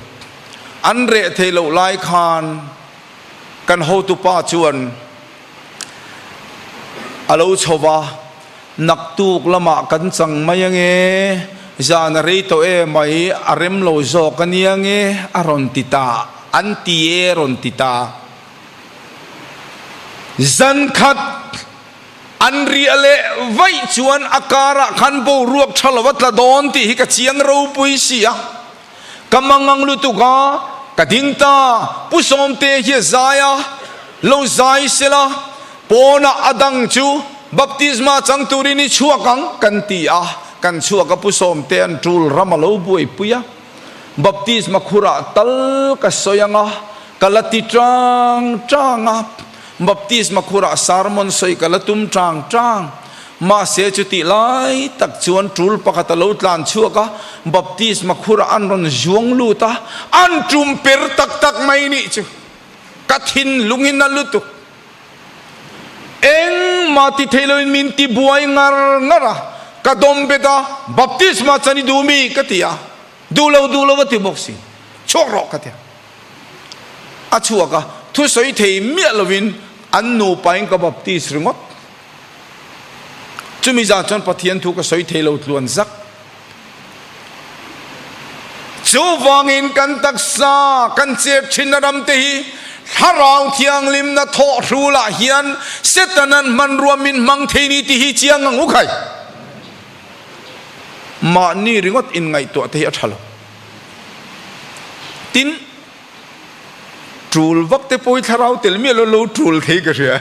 อันเรเทโลไลคานกันโฮตุปาชวนอาลูชวานักตุกละมากันจังมายังจานรีโตไม่อารมโลโจกันยังอารอนติตาอันตีรอนติตาจันขัดอันเรียเลไว้ชวนอาการะขันโบรวบฉลวัตละดอนที่ฮิกเชียงรูปุยเสียกำมังลุตุกากระดิ่งตาผู้สมเตยซายาโลซายเสละปนอดังจูบัพติศมาจังตุรินิชัวกังกันตีกันชัวกับผู้สมเตยนจูลรามาโลบุยปุยบัพติศมาขุระตัลกัสโยงกะลติจางบัพติศมาขุระสารมอนสอยกะลตุมจางมาเสียจุติไลตักชวนจูลปะกตะลุตลานชัวกะบัพติศมาขุระอันรอนจวงลูตาอันจุมเปิรตักไม่นี่จูกัดหินลุงหินนั่นลุตุมาติเทโลมินติบวยงากะดมเบดาบัพติศมาจันิดูมีกะติยาดูเลวติบอกสิชกรอกกะติยาอาชัวกะทุสอยเทมีลวิน อันนูไปกับบัพติสงดจุมิจาจนปะเทียนทุกข์สวยเทโลตลวนซักจูฟังอินกันตักษากันเจ็บชินรำตีถ้าเราเที่ยงลิมนะทอรูละเฮียนเสตนั้นมันรวมมินมังเทนีที่เจียงงูไข่มานี่ริงวัดอินไงตัวที่อัชลตินทรูลวักเตปอยถ้าเราเตลมีเราทรูลที่กันเสีย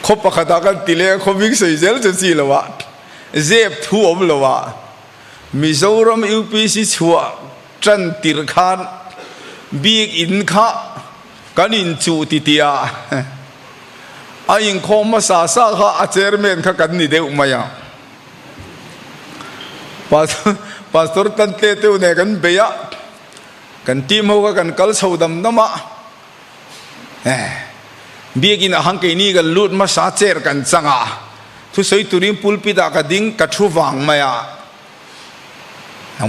คบปะขัดกันติเลคบวิ่งใส่เซลจะสีละวะเจ็บทั่วละวะมิโซรัมยูปีสิชัวจันติรคานบีกอินข้ากันอินจูติติยาอายิงคอมาสาสาข้าอาเจอร์เมนข้ากันนี่เดียวมายังปัสตอร์ตันเตเตวเนี่ยกันเบียกันทีมเขากันกัลสาวดำน้ำมาบีกินอาหารกินี่กันลุดมาสาเจอร์กันจังอ่ะทุสอยตุริมปุลปิดากระดิ่งกัดชูวังมาอ่ะ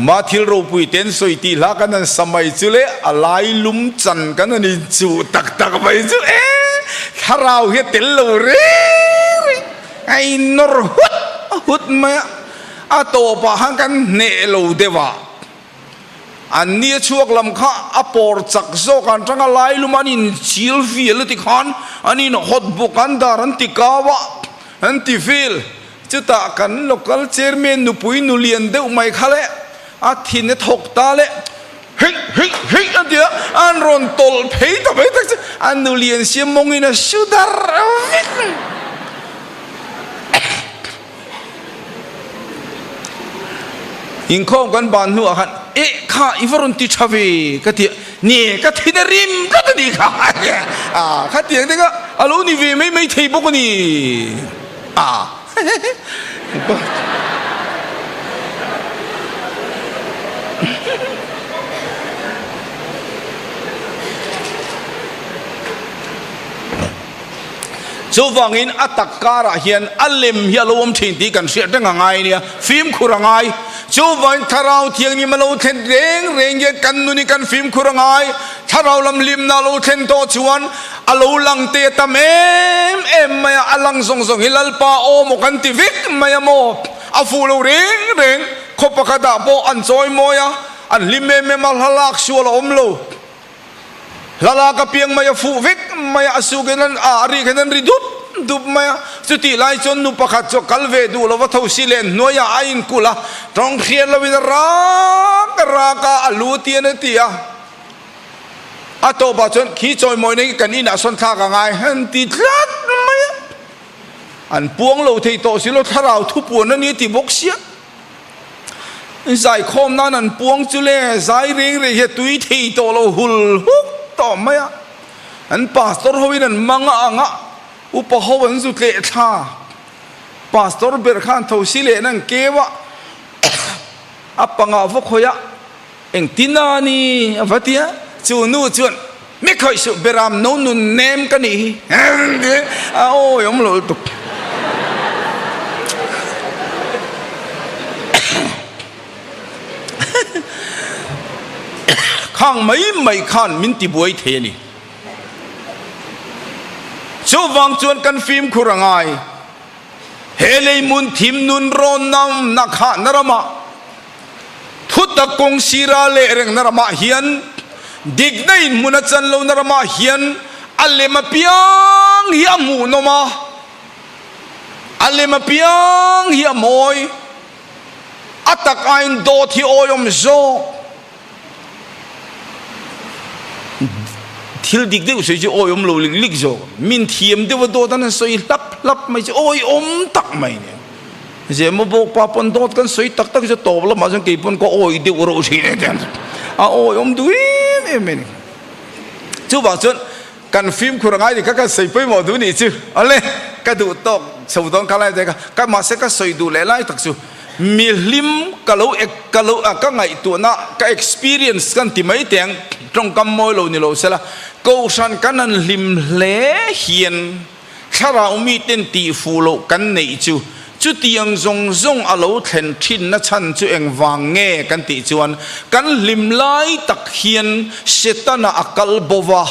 มาทิลรูปุยเต็นสอยตีลากันนั้นสมัยจุเลอะไรลุ่มจันกันนั่นจูตักตักไปจุถ้าเราเห็นเต็นลูเร่ไอ้นรหุดมาอาโตปะหังกันเนลูเดวะอันนี้ช่วงลำข้าอปอร์จักโซกันจังอะไรลุ่มอันนี้ชิลฟิลติขันอันนี้นฮอตบุกันดารันติกาวะอันติฟิลจุดตากัน local chairman นุปุยนุเลียนเดวไม่ขะเลอาทินเนี่ยถกตาเลเฮ้ยอันเดียอันรอนตลเพย์ต่อไปตั้งแต่อันนุเลียนเสียมงอินะชุดาร์อิงข้อกันบานหัวกันข้าอีฟรุนติชาวีก็ที่นี่ก็ที่นริมก็ที่นี่ข้าข้าที่อย่างนี้ก็อาลูนี่วีไม่ที่พวกนี้จูฟังอินอัตตะการะเฮียนอัลลิมเฮียลวมทิ้งที่กันเสียได้ง่ายเนี่ยฟิล์มคุรังไงจูฟังถ้าเราเที่ยงนี้มาเราเทนเร่งเยกันนู่นนี่กันฟิล์มคุรังไงถ้าเราลำลิมนาเราเทนโตชวนอาลูลังเตตามไม่อาลังส่งฮิลลปาโอมกันติวิกไม่โมอาฟูเราเร่งขบปะกระดาโปอันซอยโมยอันลิมเมมาลลักชัวร์อมโลลาลากเพียงไม่ฟูวิกไม่สุกันนั้นอารีกันนั้นริดุดุไม่สุดที่ไล่จนนุปขัดจกัลเวดูแล้วว่าเท่าสิเลนนัวยาอินกุละตรงเขียนแล้ววิจารากาลูเตียนเตียอาโตบาจนขี้จอยมวยในกันนี่น่ะสนทากงไงฮันติดลัดไม่อันปวงเราที่โตสิเราถ้าเราทุบปวนนั่นนี่ที่บกเสียใจคมนั่นอันปวงจุเล่ใจเร่งเหตุตุยที่โตเราหุลฮุกต่อไม่อันปาสตอร์ฮวินันมังอ่ะอุปหัวันสุดเละท่าปาสตอร์เบร์ขันเท่าสิเลนั่งเกวะอัปปังอาฟกฮอยะเอ็งตินานีอะไรที่อ่ะจูนูจวนไม่เคยสุเบรามโนนุนเนมกันนี่โอ้ยอมหลุดข้างไม่ขันมินติบวยเทนี่ชูวังจวนกันฟิล์มคุรังไงเฮเลมุนทิมนุนรอนนำนักขานรมาทุตตะกงศิราเลเรงนรมาเฮียนดิกได้มุนจันโลนรมาเฮียนอัลเลมาเปียงเฮียมูนมาอัลเลมาเปียงเฮียมอยอัตตะกายนโดที่โอยมโซทิลดิกเดียวสวยจะโอยอมโลลิกโจมินเทียมเดียวโดดนั้นสวยลับไม่ใช่โอยอมตักไม่เนี่ยเจ้ามาบอกป้าปนโดดกันสวยตักจะโตแล้วมาจังกี่ปนก็โอยเดียวโรชีเนี่ยจังโอยอมดูไม่เนี่ยจู่บอกจนกันฟิล์มคุรังไงดิก็ใส่ไปหมดดูนี่จู่อะไรก็ดูตกสมุดต้องการอะไรเด็กก็มาเสกก็สวยดูเลยไล่ตักจู่มีลิมก็เราก็ไงตัวน่ะก็ experience กันที่ไม่เตียงตรงกำมวยเรานี่เราเสร็จละกูฉันกันนั้นลิมเล่เฮียนถ้าเรามีเต็นตีฟูโลกันในจู่ chút tiếng rong rong alo thèn thin na chan chu eng wang nghe kan ti chuan kan lim lai tak hian setana akal bowa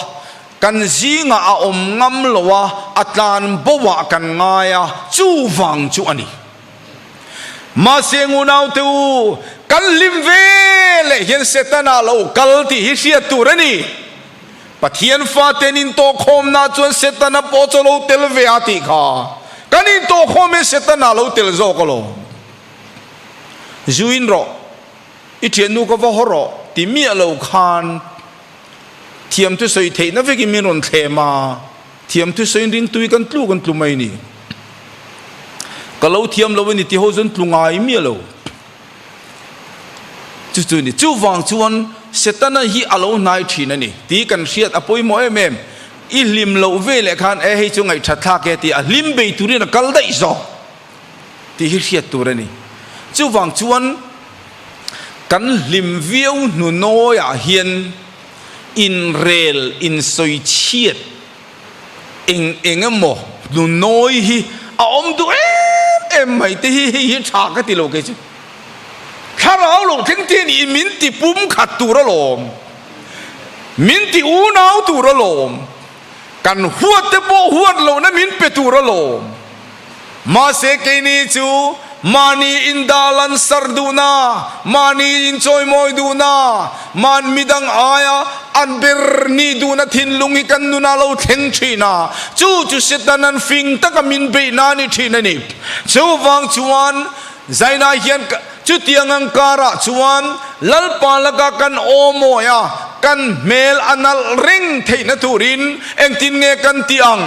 kan zinga a om ngam lowa atlan bowa kan ngaya chu wang chu ani ma sengu nau tu kan lim ve le hian setana lo kal ti hi sia turani pathian fa tenin to khom na chuan setana po cholo tel ve ati kha kanin to khom me setana lo tel zo ko lo zuin ro I thian nu ko va horo ti mi lo khan thiam tu soi the na ve ki mi ron the ma thiam tu soi rin tui kan tlu mai ni ka lo thiam lo ni ti ho zon tlu ngai mi lo chu ni chu wang chuan setana hi alo nai thina ni ti kan riat apoi mo em I lim lo ve le khan e hei chu ngai thatha ke ti a lim be turin kal dai zo ti hi riat turani chu wang chuan kan lim viau nu no ya hian in rel in soi chiat eng mo nu noi hi a om du em mai ti hi tha ka ti lo ke chu khara lo theng tin I min ti pum khat tu ra lom min ti u nau tu ra lom kan huat te bo huat lo na min pe tu ra lom ma se ke ni chu mani indalan sarduna mani inchoy moy duna man midang aya anber ni duna thin lungi kan nuna lo theng thina chu setanan fing taka min be na ni thina ni chu wang chuan zaina hian chu tiangang kara chuan lalpa laga kan omo ya kan mel anal ring theina turin engtin nge kan tiang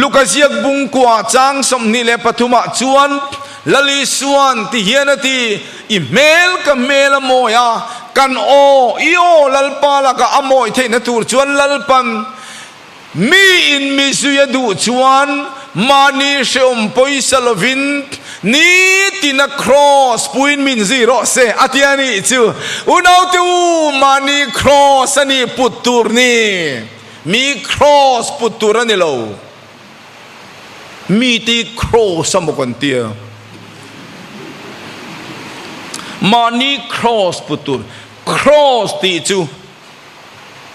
lukaziak bungkwa chang somni le pathuma chuan lali suan ti hianati email ka mela moya kan o io lalpa laga amoi theina tur chuan lalpan mi in mi suya du chuan mani sheom poisalovin ni tina cross puin min zero se atiani chu unau tu mani cross ani putur ni mi cross putur ani lo mi ti cross amokon tia mani cross putur cross ti chu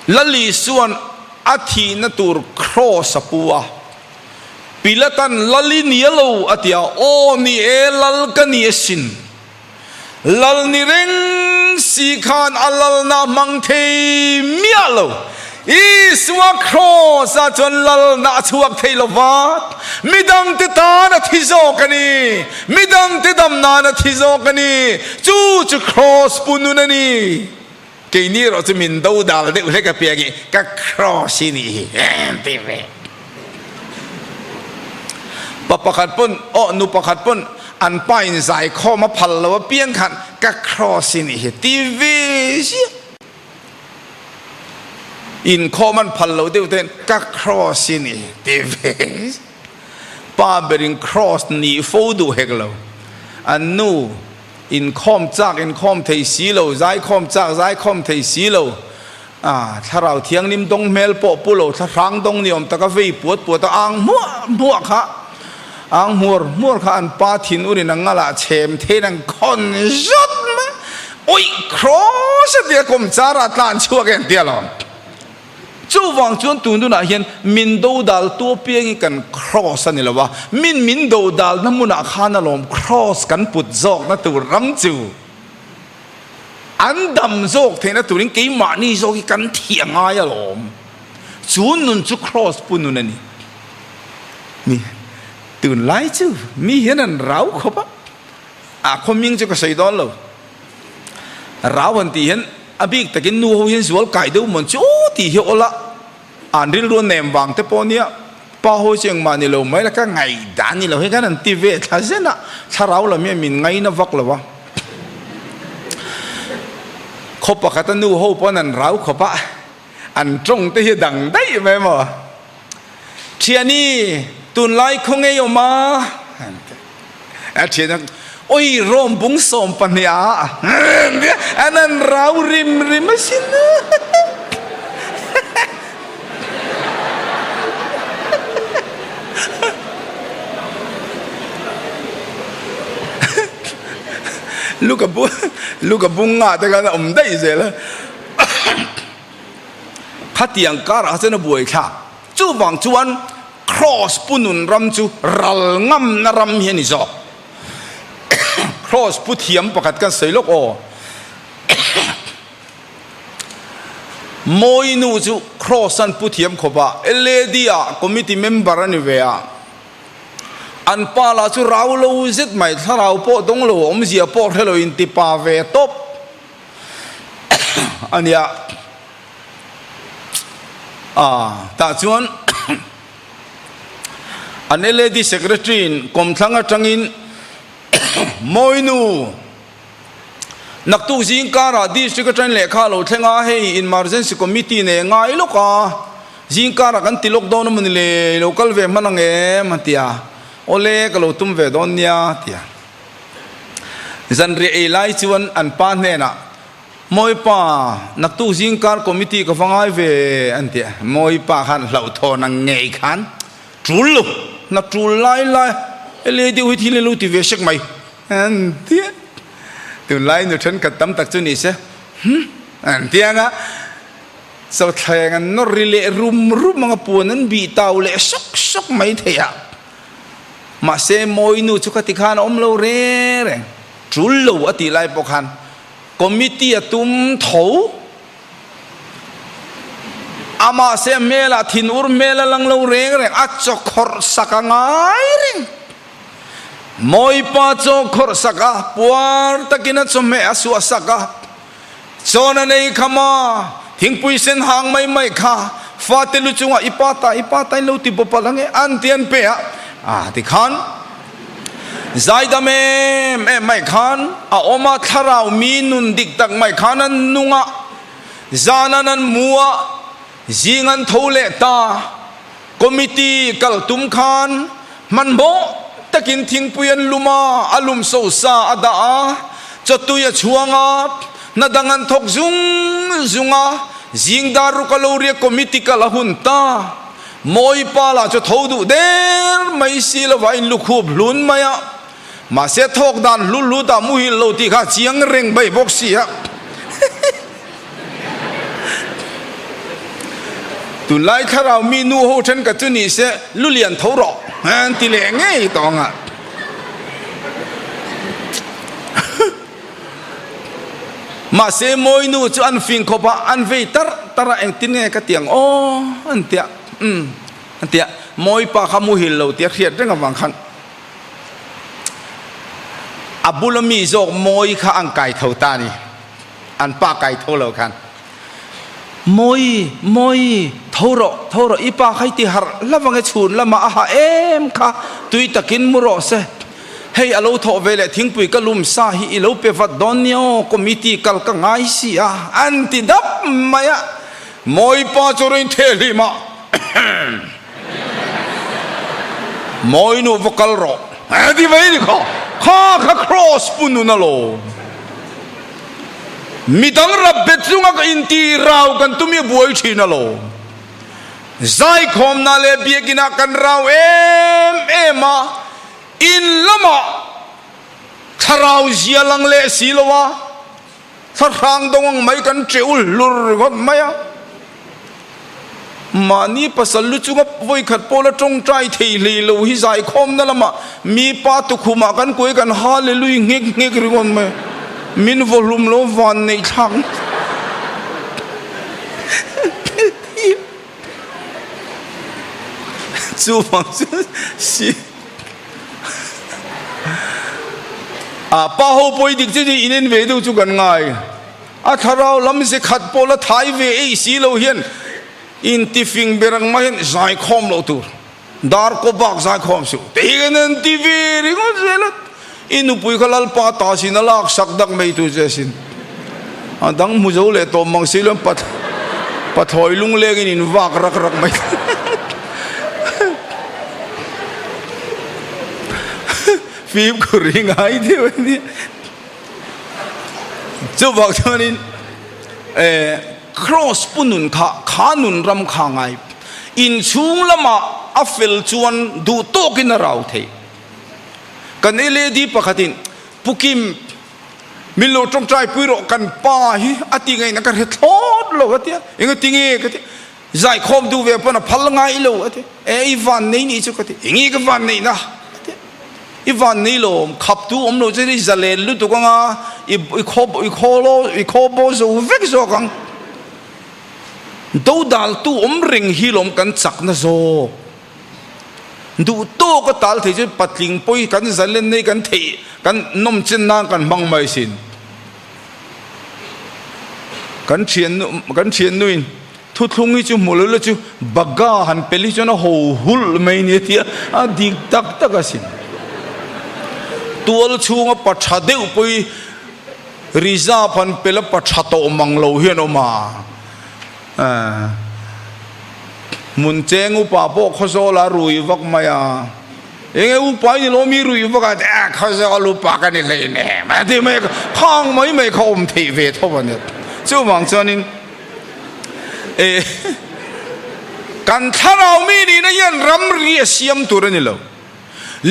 lali suan athi na tur cross apua pilatan lali nialo atia o ni e lal kani sin lal ni reng si khan alal na mangthei mialo iswa cross a chon lal na chuak theilo wat midang te ta na thizo kani midang te dam na na thizo kani chu cross pununani ke ni ro chu min do dal de ule ka piagi ka cross ni ti ve pakhat pun o nu pakhat pun an pain zai kho ma phal lo piang khan ka cross ni he tv in kho man phal lo de ten ka cross ni tv pa berin cross ni fo du heglo an nu in khom chak in khom thei si lo zai khom chak zai khom thei si lo tharau thiang nim dong mel po pulo tharang dong niom ta ka vei puat ta ang mu kha ang mur kha an pa thin uri na ngala chem the nang khon zot ma oi cross dia kom chara tlan chuak en dia lom chu wang chuan tu nu na hian min do dal tu piang kan cross ani lawa min do dal namuna khana lom cross kan put zok na tu ram chu an dam zok theina turin ke ma ni zok kan thianga ya lom chun nun chu cross punun ani mi tun lai chu mi hian an rau khopa khoming chu ka sei don lo rau an ti hian abik takin nu ho hian zual kai do mon chu ti hi ola an ril ron nem wang te ponia pa ho cheng ma ni lo mai la ka ngai dan ni lo he kan an ti ve tha zena tharau la mi min ngai na vak lawa khopa khata nu ho pon an rau khopa an trong te hi dang dai me mo thiani tun lai khong e yo ma a thian oi rom bung som pania anan rau rim sin ลูกบุงงาแต่กันได้เสียละขัดยังการอาจจะนบวยค่ะจูบังจวน cross ปุ่นุนรำจูรัลงำนรำเฮียนิจอ cross ปุ่เทียมประกาศกันเสียลูกโอมอยนูจู cross อันปุ่เทียมขบะเอเลดีอา committee member นี่เวียอันปาลาจูเราโลจิตไม่ถ้าเราโปดงโลอมเสียโปดให้เราอินติปาเวตบอันเนี้ยแต่ชวนอันนี้เลดี้เซกเรตรีนกรมทั้งจังอินมอยนูนักตุกจิงการ์ดีสิกจันเลขาโลเทงาให้อินมาร์เซนซิคอมมิตี้เนี่ยง่ายลูกจิงการ์กันติลกดอนมันเลยโลคัลเวมันงเงมันเตียโอเล่ก็โลตุมเวดอนเนียเตียจันเรียไลชวนอันปานเนี่ยนะมวยป่านักตุกจิงการ์คอมมิตี้ก็ฟังไอเวอันเตียมวยป่าขันเหล่าทอนังเงยขันจุลนักจุลไล่เอเลดีวิธีเลลูติเวชกไหมอันเตียตัวไล่หนูฉันกัดตั้มตักจุนี่เสียอันเตียงะสาวไทยกันนริเลรุมมังปูนั้นบีตาวเลชกไม่เทียมาเซมอยนูชุกติขานอมโลเร่จุลโลอติไลปกันคอมมิตี้ตุ้มเถาอามาเซเมลาทินอุรเมลาลังโลเร่อัจฉขรสักง่ายเร่มอยป้าจงขรสักปวดตะกินจะไม่อสุสักจนในขมาทิ้งปุยเส้นหางไม่ค่ะฟาเตลุจงอีปาตาลูติบปะลังอันเตียนเปียที่ขันใจดำไม่ขันอมาทาราวมีนุนดิกตักไม่ขันนั้นนุงะจานันมัวจิงันทูเลตาคอมมิตี้กัลตุมขันมันโบตะกินทิ้งปุยันลุมาอลุมโซซาอดาจตุยชวงะนาดังันทกซุงะจิงดารุกลเรียคอมมิตี้กัลหุนตามอยปาลาจะทอดูเดร์ไม่สิลวัยลุคูบลุนมายะมาเสทอกดันลุตามุฮิโลติข้าเจียงเร่งใบบกเสียตุไลถ้าเรามีนูโฮฉันกับจุนี่เสลุเลียนทอรออันที่เลงไงตองอ่ะมาเสมอยนูจะอันฟิงขบะอันเวตระเองตินไงกะเตียงโออันเตียอันเตียมอยปาขมุฮิลโลเตียเขียดเรื่องวังขันอับบุลมีโจกมอยข้าอังไก่เท่าตานี่อันป้าไก่เท่าเราขันมอยเท่าเราอีป้าใครที่หาแล้ววังชุนแล้วมาอาหาค่ะตุยตะกินมุโรเสให้อโลทอเวลทิ้งปุยกลุมซาฮิอโลเปฟัดดอนเนียคอมมิตี้กัลกังไอซีอันติดับมายะมอยป้าจริงเทลิมามอยนูวกัลโรที่ไม่ได้ข้าครอสปุ่นนั่นโลมีตั้งรับเบ็ดซุงกับอินทีเรากันตุ้มีบวยชีนั่นโลใจคอมนั่นเลยเบียกินักกันเรามาอินละมาถ้าเราเสียลังเลสีละวะถ้าทางตรงไม่กันเจ้าลุรก็ไม่อะมานี่ภาษาลุจุกับวัยขัดโพลตรงใจที่ลีลูฮิใจคอมนั่นละมามีป้าตุคุมากันคุยกันฮาเลลูยเงกริงอนไหมมินวอลลุ่มโลวันในทางจูฟังสิป้าหูปอยดิกจีอินเวดูจุกันไงถ้าเราลำเสขัดโพลท้ายเวไอสีโลเฮียนอินทิฟิงเบรังมาเห็นใจคอมโลตูดาร์กบักใจคอมสูแต่ยังนั่นทีวีริงอนเซลอินุปุยขลัลป้าตาสินลักสักดักไม่ตุเจสินดังมุจเลตัวมังสิลปัดหอยลุงเล็กอินวักรักไม่ฟิล์มกุริงไงที่วันนี้เจ้าบอกเท่านี้cross ปุ่นุนขานุนรำขางไงอินชุงละมาอัฟเฟลชวนดูโตกินเราเทกันเอเลดีปะขัดินปุกิม มิโลจงใจปุยโรกันป้าฮิอติไงนักการเหตุทอดโลกที่เองติงเอกที่ใจคมดูเวปนะพัลไงโลกที่อีวันนี้นี่จุกที่เองก็วันนี้นะอีวันนี้โลมขับตัวโลจะได้จะเล่นลุตุกังอีโคโบสูเวกโซกังดูดัลตัวริงฮิลมกันจักนะโซดูโตก็ตัลที่จะปัดลิงปุยกันจะเล่นในกันที่กันนมจินนากันบังไม่สินกันเชียนนู่นทุกทุงนี้จูมุลเลยจูบักกาหันเปลิจนะหูหุลไม่เนี่ยที่ดิกตักตักสินตัวลูกชูงปัจฉาเดียวปุยริซาพันเปลปัจฉาโตมังโลเฮียนออกมามุนเจงอุปาโปขโซลารุยวักมายาเองอุปานี่โลมีรุยวักแต่ขโซลูปากันนี่เลยเนี่ยมาที่ไม่ข้างไม่เขาอมทีเวทวันเนี่ยเจ้าหวังเจ้านี่กันถ้าเราไม่ดีนะยันรำเรียเสียมตัวนี่เรา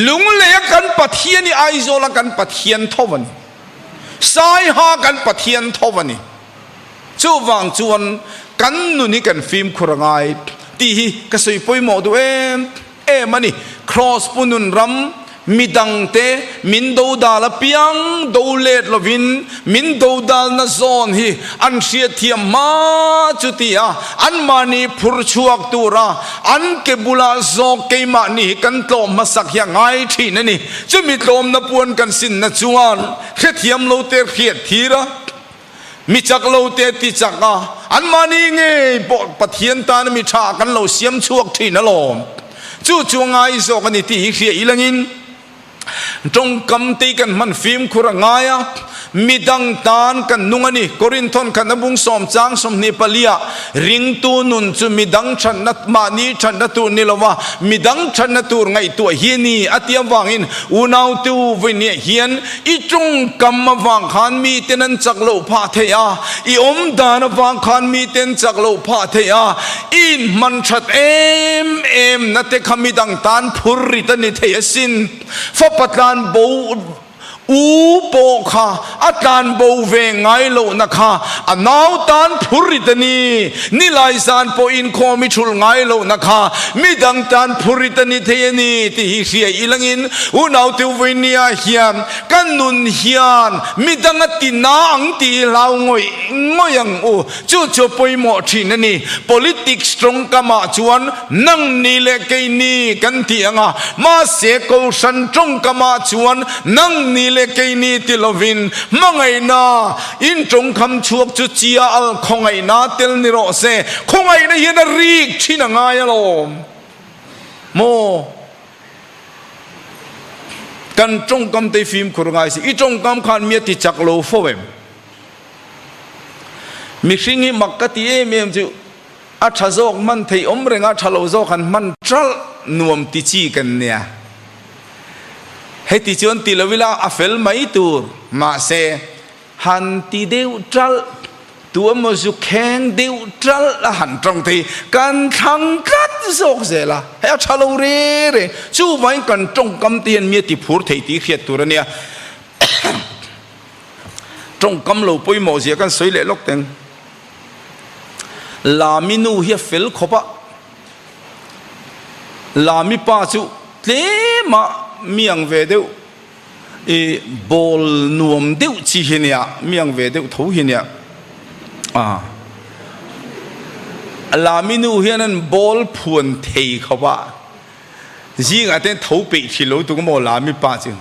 ลุงเลี้ยกันปะเทียนนี่ไอโซละกันปะเทียนทวันสายหากันปะเทียนทวันนี่เจ้าหวังจวนกันนุนี่กันฟิล์มครางไงตีก็สวยป่วยหมดด้วยมันนี่ cross ปุ่นุนรำมิดังเตมินดูดาลเปียงดูเลดลวินมินดูดาลนาซอนฮีอันเสียเทียมมาจุติยาอันมานีพุรชวกตูระอันเกบุลาโซเกมานีกันโตมาสักยังไงที่นั่นนี่จะมีโตมนับวนกันสินนัจวนเทียมโลเตเทียทีระมิจักโลเตติจักอันมานีเงยปอปะเทียนตานมิชากันโลเสียมชวกที่นั่นโลจู่จวงไอโซกันนี่ที่เขียอีหลังินจงกำตีกันมันฟิล์มคุระงายมีดังตานกันนุ่งอันนี้โครินทอนกันนบุงสอมจางสมนิปลียริงตูนุนจูมีดังฉันนัดมานีฉันนัดตูนิลวะมีดังฉันนัดตูไงตัวเฮียนี่อติยวังอินอุณาวตูวินเฮียนอีจงกำมาวังขันมีเตนันจักโลพาเทียอีอมดานวังขันมีเตนจักโลพาเทียอินมันชัดเอ็มนัดเตขมีดังตานพุริตันนิเทียสินฟปัตลานโบอูโปค่ะอาจารย์โบเวงไงโลนะคะอนาวตานพุริตนีนิลายสานโปอินโคมิชุลไงโลนะคะมิดังตานพุริตนีเทนีที่เสียอีหลังอินอุนาวติวเวนียเฮียนกันนุนเฮียนมิดังตินางตีลาวงอยยังอูจู่จู่ปอยหมอที่นั่นนี่ politics ตรงกามาจวนนั่งนี่เลกนี่กันที่อ่ะมาเสกเอาสันตรงกามาจวนนั่งนี่เลกนี่ติลวินมังไงนาอินจงคำชวกจุจีอัลคงไงนาเตลนิโรเซคงไงนะเฮียนรีกที่นังไงล่ะโมกันจงคำเตฟิมคุรไงสิอีจงคำขันเมียติจักโลโฟเวมมิชิงิมักกะตีเอเมียมจูอัชโซกมันที่อมเริงอัชโลโซกันมันจัลนวมติจีกันเนี่ยให้ติจวนติลวิลาอัฟเฟลไม่ตูร์มาเซหันติเดียวจัลตัวมันสุแข็งเดียวจัลละหันตรงที่กันทังกัดโซกเสละให้อัชโลเร่ชูไว้กันจงกำเตียนเมียติพูดที่ติเขียดตัวเนี่ยจงกำโลปุยโมเสียกันสวยเละลกเต็งลามินูเฮียเฟลขบะลามิปาจูเตมาเมียงเวเดวบอลนวมเดวชีเฮียเมียงเวเดวทูเฮียลามินูเฮียนั้นบอลพวนเทขบะยิงอาเตนทูปีชิโลตุกโมลามิปาจู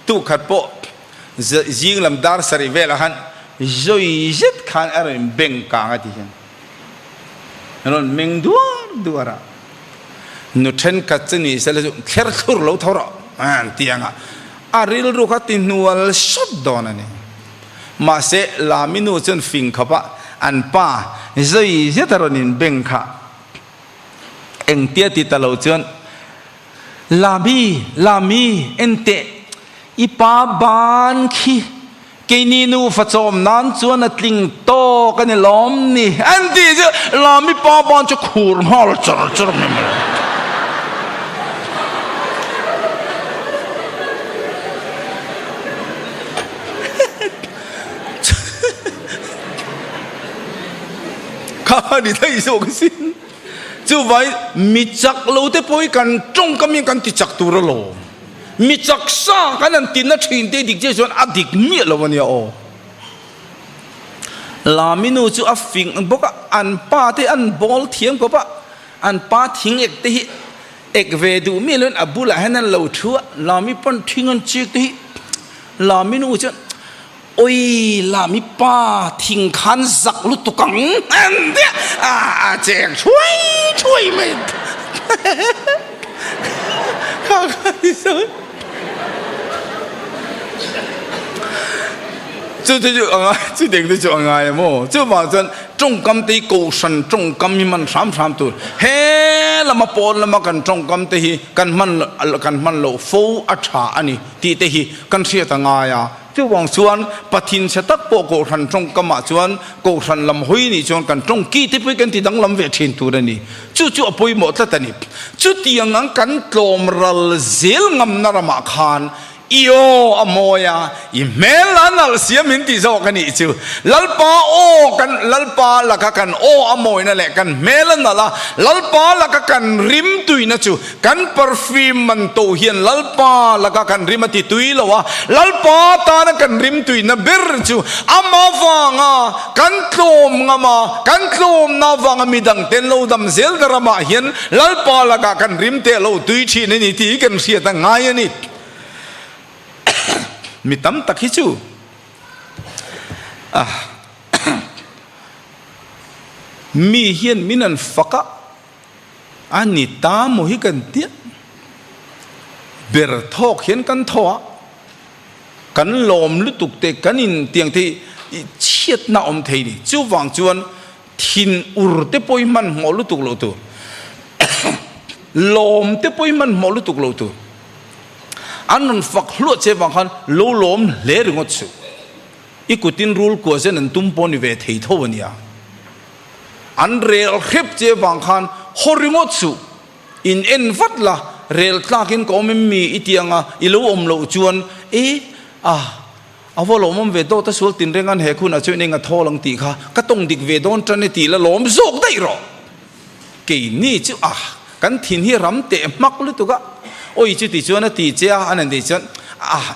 ตุขัดโปยิงลำดาร์สริเวลหันZoiset kan beng kang ati kan. Non meng duara. Nuten katseni sala kherkhur lo thora an tianga. Aril ru khatin nual shot donani. Ma se laminu chen fing khapa an pa zoiset ronin beng kha. Eng tia ti talo chen lami ente ipa ban khi cái ni nu phát trộm nán chuan at linh to cái này lom ni anh đi chứ làm mi pa ban cho khur mà là chở này mà ข้าดิได้ส่งสินจู่ไว้มีจักเราได้ป่วยกันจงก็มีกันติจักตัวเรามีจักซ่ากันนั่นตินนัดชินเตดิกเจส่วนอดีตเมียเราวันนี้โอลามินูจู่อัฟฟิงบอกอันป้าที่อันบอลเทียงบอกว่าอันป้าทิ้งเอกที่เอกเวดูมีเรื่องอับบุลให้นั่นเราชัวลามิปนทิ้งอันจิกที่ลามินูจู่โอ้ยลามิป้าทิ้งขันสักลุตุกังอันเดียแจกช่วยไม่ข้าที่สุดจู่อะไรจู่เด็กที่จู่อะไรโม่จู่ว่าจนจงกำตีกูสันจงกำมีมันสามตัวเฮ้ละมาปนละมากันจงกำตีกันมันโลฟูอัชาอันนี้ตีกันเสียต่างไงจู่วางส่วนปะทินเสตักโปโกสันจงกำมาส่วนโกสันลำหุยนี่ส่วนกันจงกี้ที่ไปกันที่ดังลำเวทินตัวนี้จู่อภัยหมดแล้วนี่จู่ที่ยังงั้นกันโกลมรัลเซลงำนารมาคานอีโออโมยาอีเมลันนัลเสียมินติโซกันนี่จู่ลัลปาโอกันลัลปาละกันโออโมยนั่นแหละกันเมลันนั่นละลัลปาละกันริมตุยนะจู่กันปาร์ฟิมมันโตเฮียนลัลปาละกันริมติตุยละวะลัลปาตานะกันริมตุยนะเบรจู่อามาฟังกันโตมงามากันโตมนาฟังมีดังเต็นโลดัมเซลดรามาเฮียนลัลปาละกันริมเตโลตุยชีนี่ที่กันเสียตั้งไงนี่มีตั้มตักฮิจูมีเฮียนมินันฟักอันนี้ตามโมหิกันเตี้ยเบรทอกเฮียนกันทัวกันลมลุตุกเตกันอินเตียงที่เชียดน่าอมเทนี่จู่วางจวนทินอุรเตปอยมันหมอลุตุกโลตัวลมเตปอยมันหมอลุตุกโลตัวอันนั้นฝักหลุดเจ้าบางคนโลลมเลี้ยงงดสุอีกุตินรูลกัวเซนันตุ้มปนิเวทเท่าวันนี้อันเรลคลิปเจ้าบางคนฮอริงดสุอินเอ็นฟัดละเรลตากินก็ไม่มีอีเตียงอีลูอมโลจวนเอาว่าลมมันเวโดถ้าสวดตินเรื่องนั้นเหตุคุณอาจจะเนี่ยทอลังตีค่ะก็ต้องดิกเวโดนจันตีละลมโศกได้หรอกี่นี่จู่กันทิ้งให้รำเตะมักลุตุกะโอ้ยจู่ตีจวนตีเจ้าอันนั้นตีจวน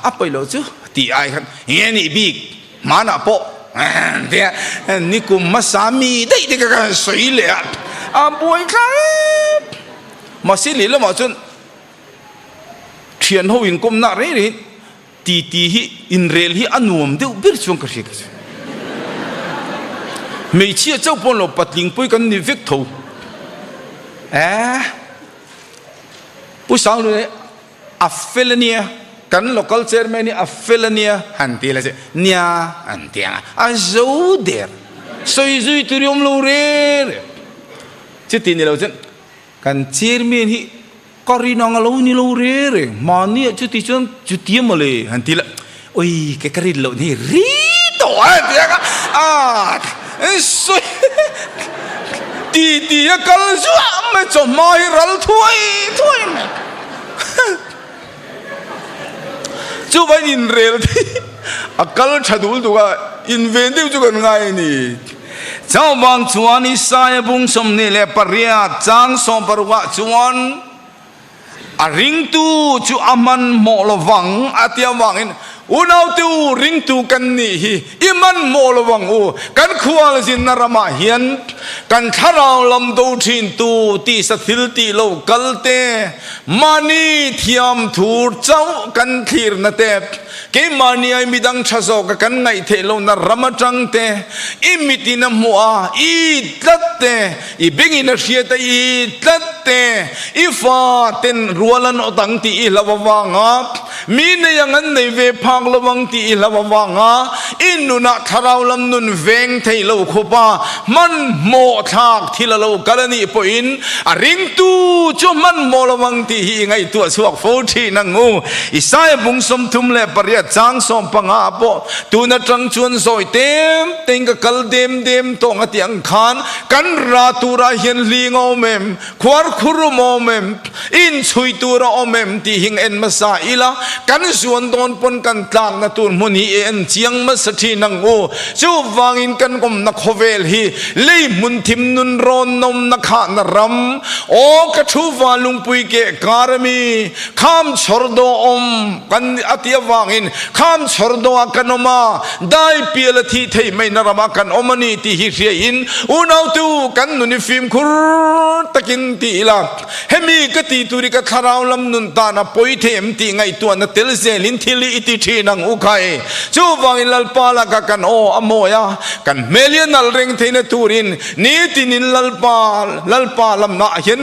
อัปไปแล้วจู่ตีไอ้กันเงี้ยนี่บิ๊กมาหน้าโปเดี๋ยวนี่กุมมาสามีได้ที่กันสวยเลยป่วยครับมาสิลิแล้วมาจนเทียนเขาวิ่งกุมหน้าเรื่อยตีฮีอินเรลฮีอันวมเดี๋ยวบิดชงกระเชกไม่เชื่อเจ้าปนเราปัดลิงปุยกันนี่วิกทูผู้สาวเลยอัฟเฟลเนียกัน local chairman นี่อัฟเฟลเนียหันตีละเจ้าเนี่ยหันตีจูเดอร์สวยจุยตุริยมลูเร่จุดที่นี่เราเจ้ากัน chairman ฮีก็รีนองเรานี่ลูเร่มาเนี่ยจุดที่จุดที่มาเลยหันตีละโอ้ยแกกรีเรานี่รีตัวเดียกสวยตีกันชัวไม่จมไม่รัลถ้วยจู่ไปอินเรลที่กันชัดดูตัวอินเวนต์จู่กันไงนี่เจ้าบางจวนอิสายบุ้งสมนี่แหละปริยาจังสมปรุวะจวนริงตูจู่อามันโมลวังอาเตียวังอินอุณเอาตูริงตูกันนี่อิมันโมลวังกันขวานสินนารมาเฮียนกันทาราวลำดูทินตูตีสถิลตีโลกัลเตมานีเทียมทูเจ้ากันขีรนเตเกมานีไอมิดังชะโซกันไงเทโลนารมาจังเตอิมิตินมัวอีตัดเตอีเบงินเชียตอีตัดเตอีฟาเตนรัวลันอตังตีอิลาววังมีในยังงั้นในเวพังละวังตีอิลาววังอินนุนักทาราวลำนุนเวงเทโลคุปามันโมทักที่ละโลกัลนีปอินริงตูจูมันโมละวังตีไงตัวสวกโฟทีนังงูอิสายบุงสมทุมเลปริยจางสมปังอาโปตูนัจังชวนซอยเต็มติงกัลเดมตงอติยังขานกันราตูราเฮียนลีงอเมมควาร์คุรุโมเมมอินชุยตูราโอเมมตีหิงเอ็นมาซาอิลา กันส่วนตอนปนกันต่างนะตุนมุนีเอ็นเจียงมัสถีนังโอจูวางอินกันกมนักโคเวลฮีลีมุนทิมนุนรอนนมนักขานรำโอกระทูวาลุงปุยเกการมีข้ามชรโดอมกันอติยวางอินข้ามชรโดกันอมาได้เปียละทีเทไม่นรมากันอมานีตีฮิเรียอินอุณาวตูกันนุนิฟิมคุรตะกินตีละเฮมีกตีตุริกะคาราวลำนุนตานะปอยเทมตีไงตัวนะเตลเซลินทิลิอิติทีนังอุคัยจูวางอินลลปาละกันโออโมยากันเมเลียนัลเริงเทนตูรินนี้ตินินลลปาลำนาเห็น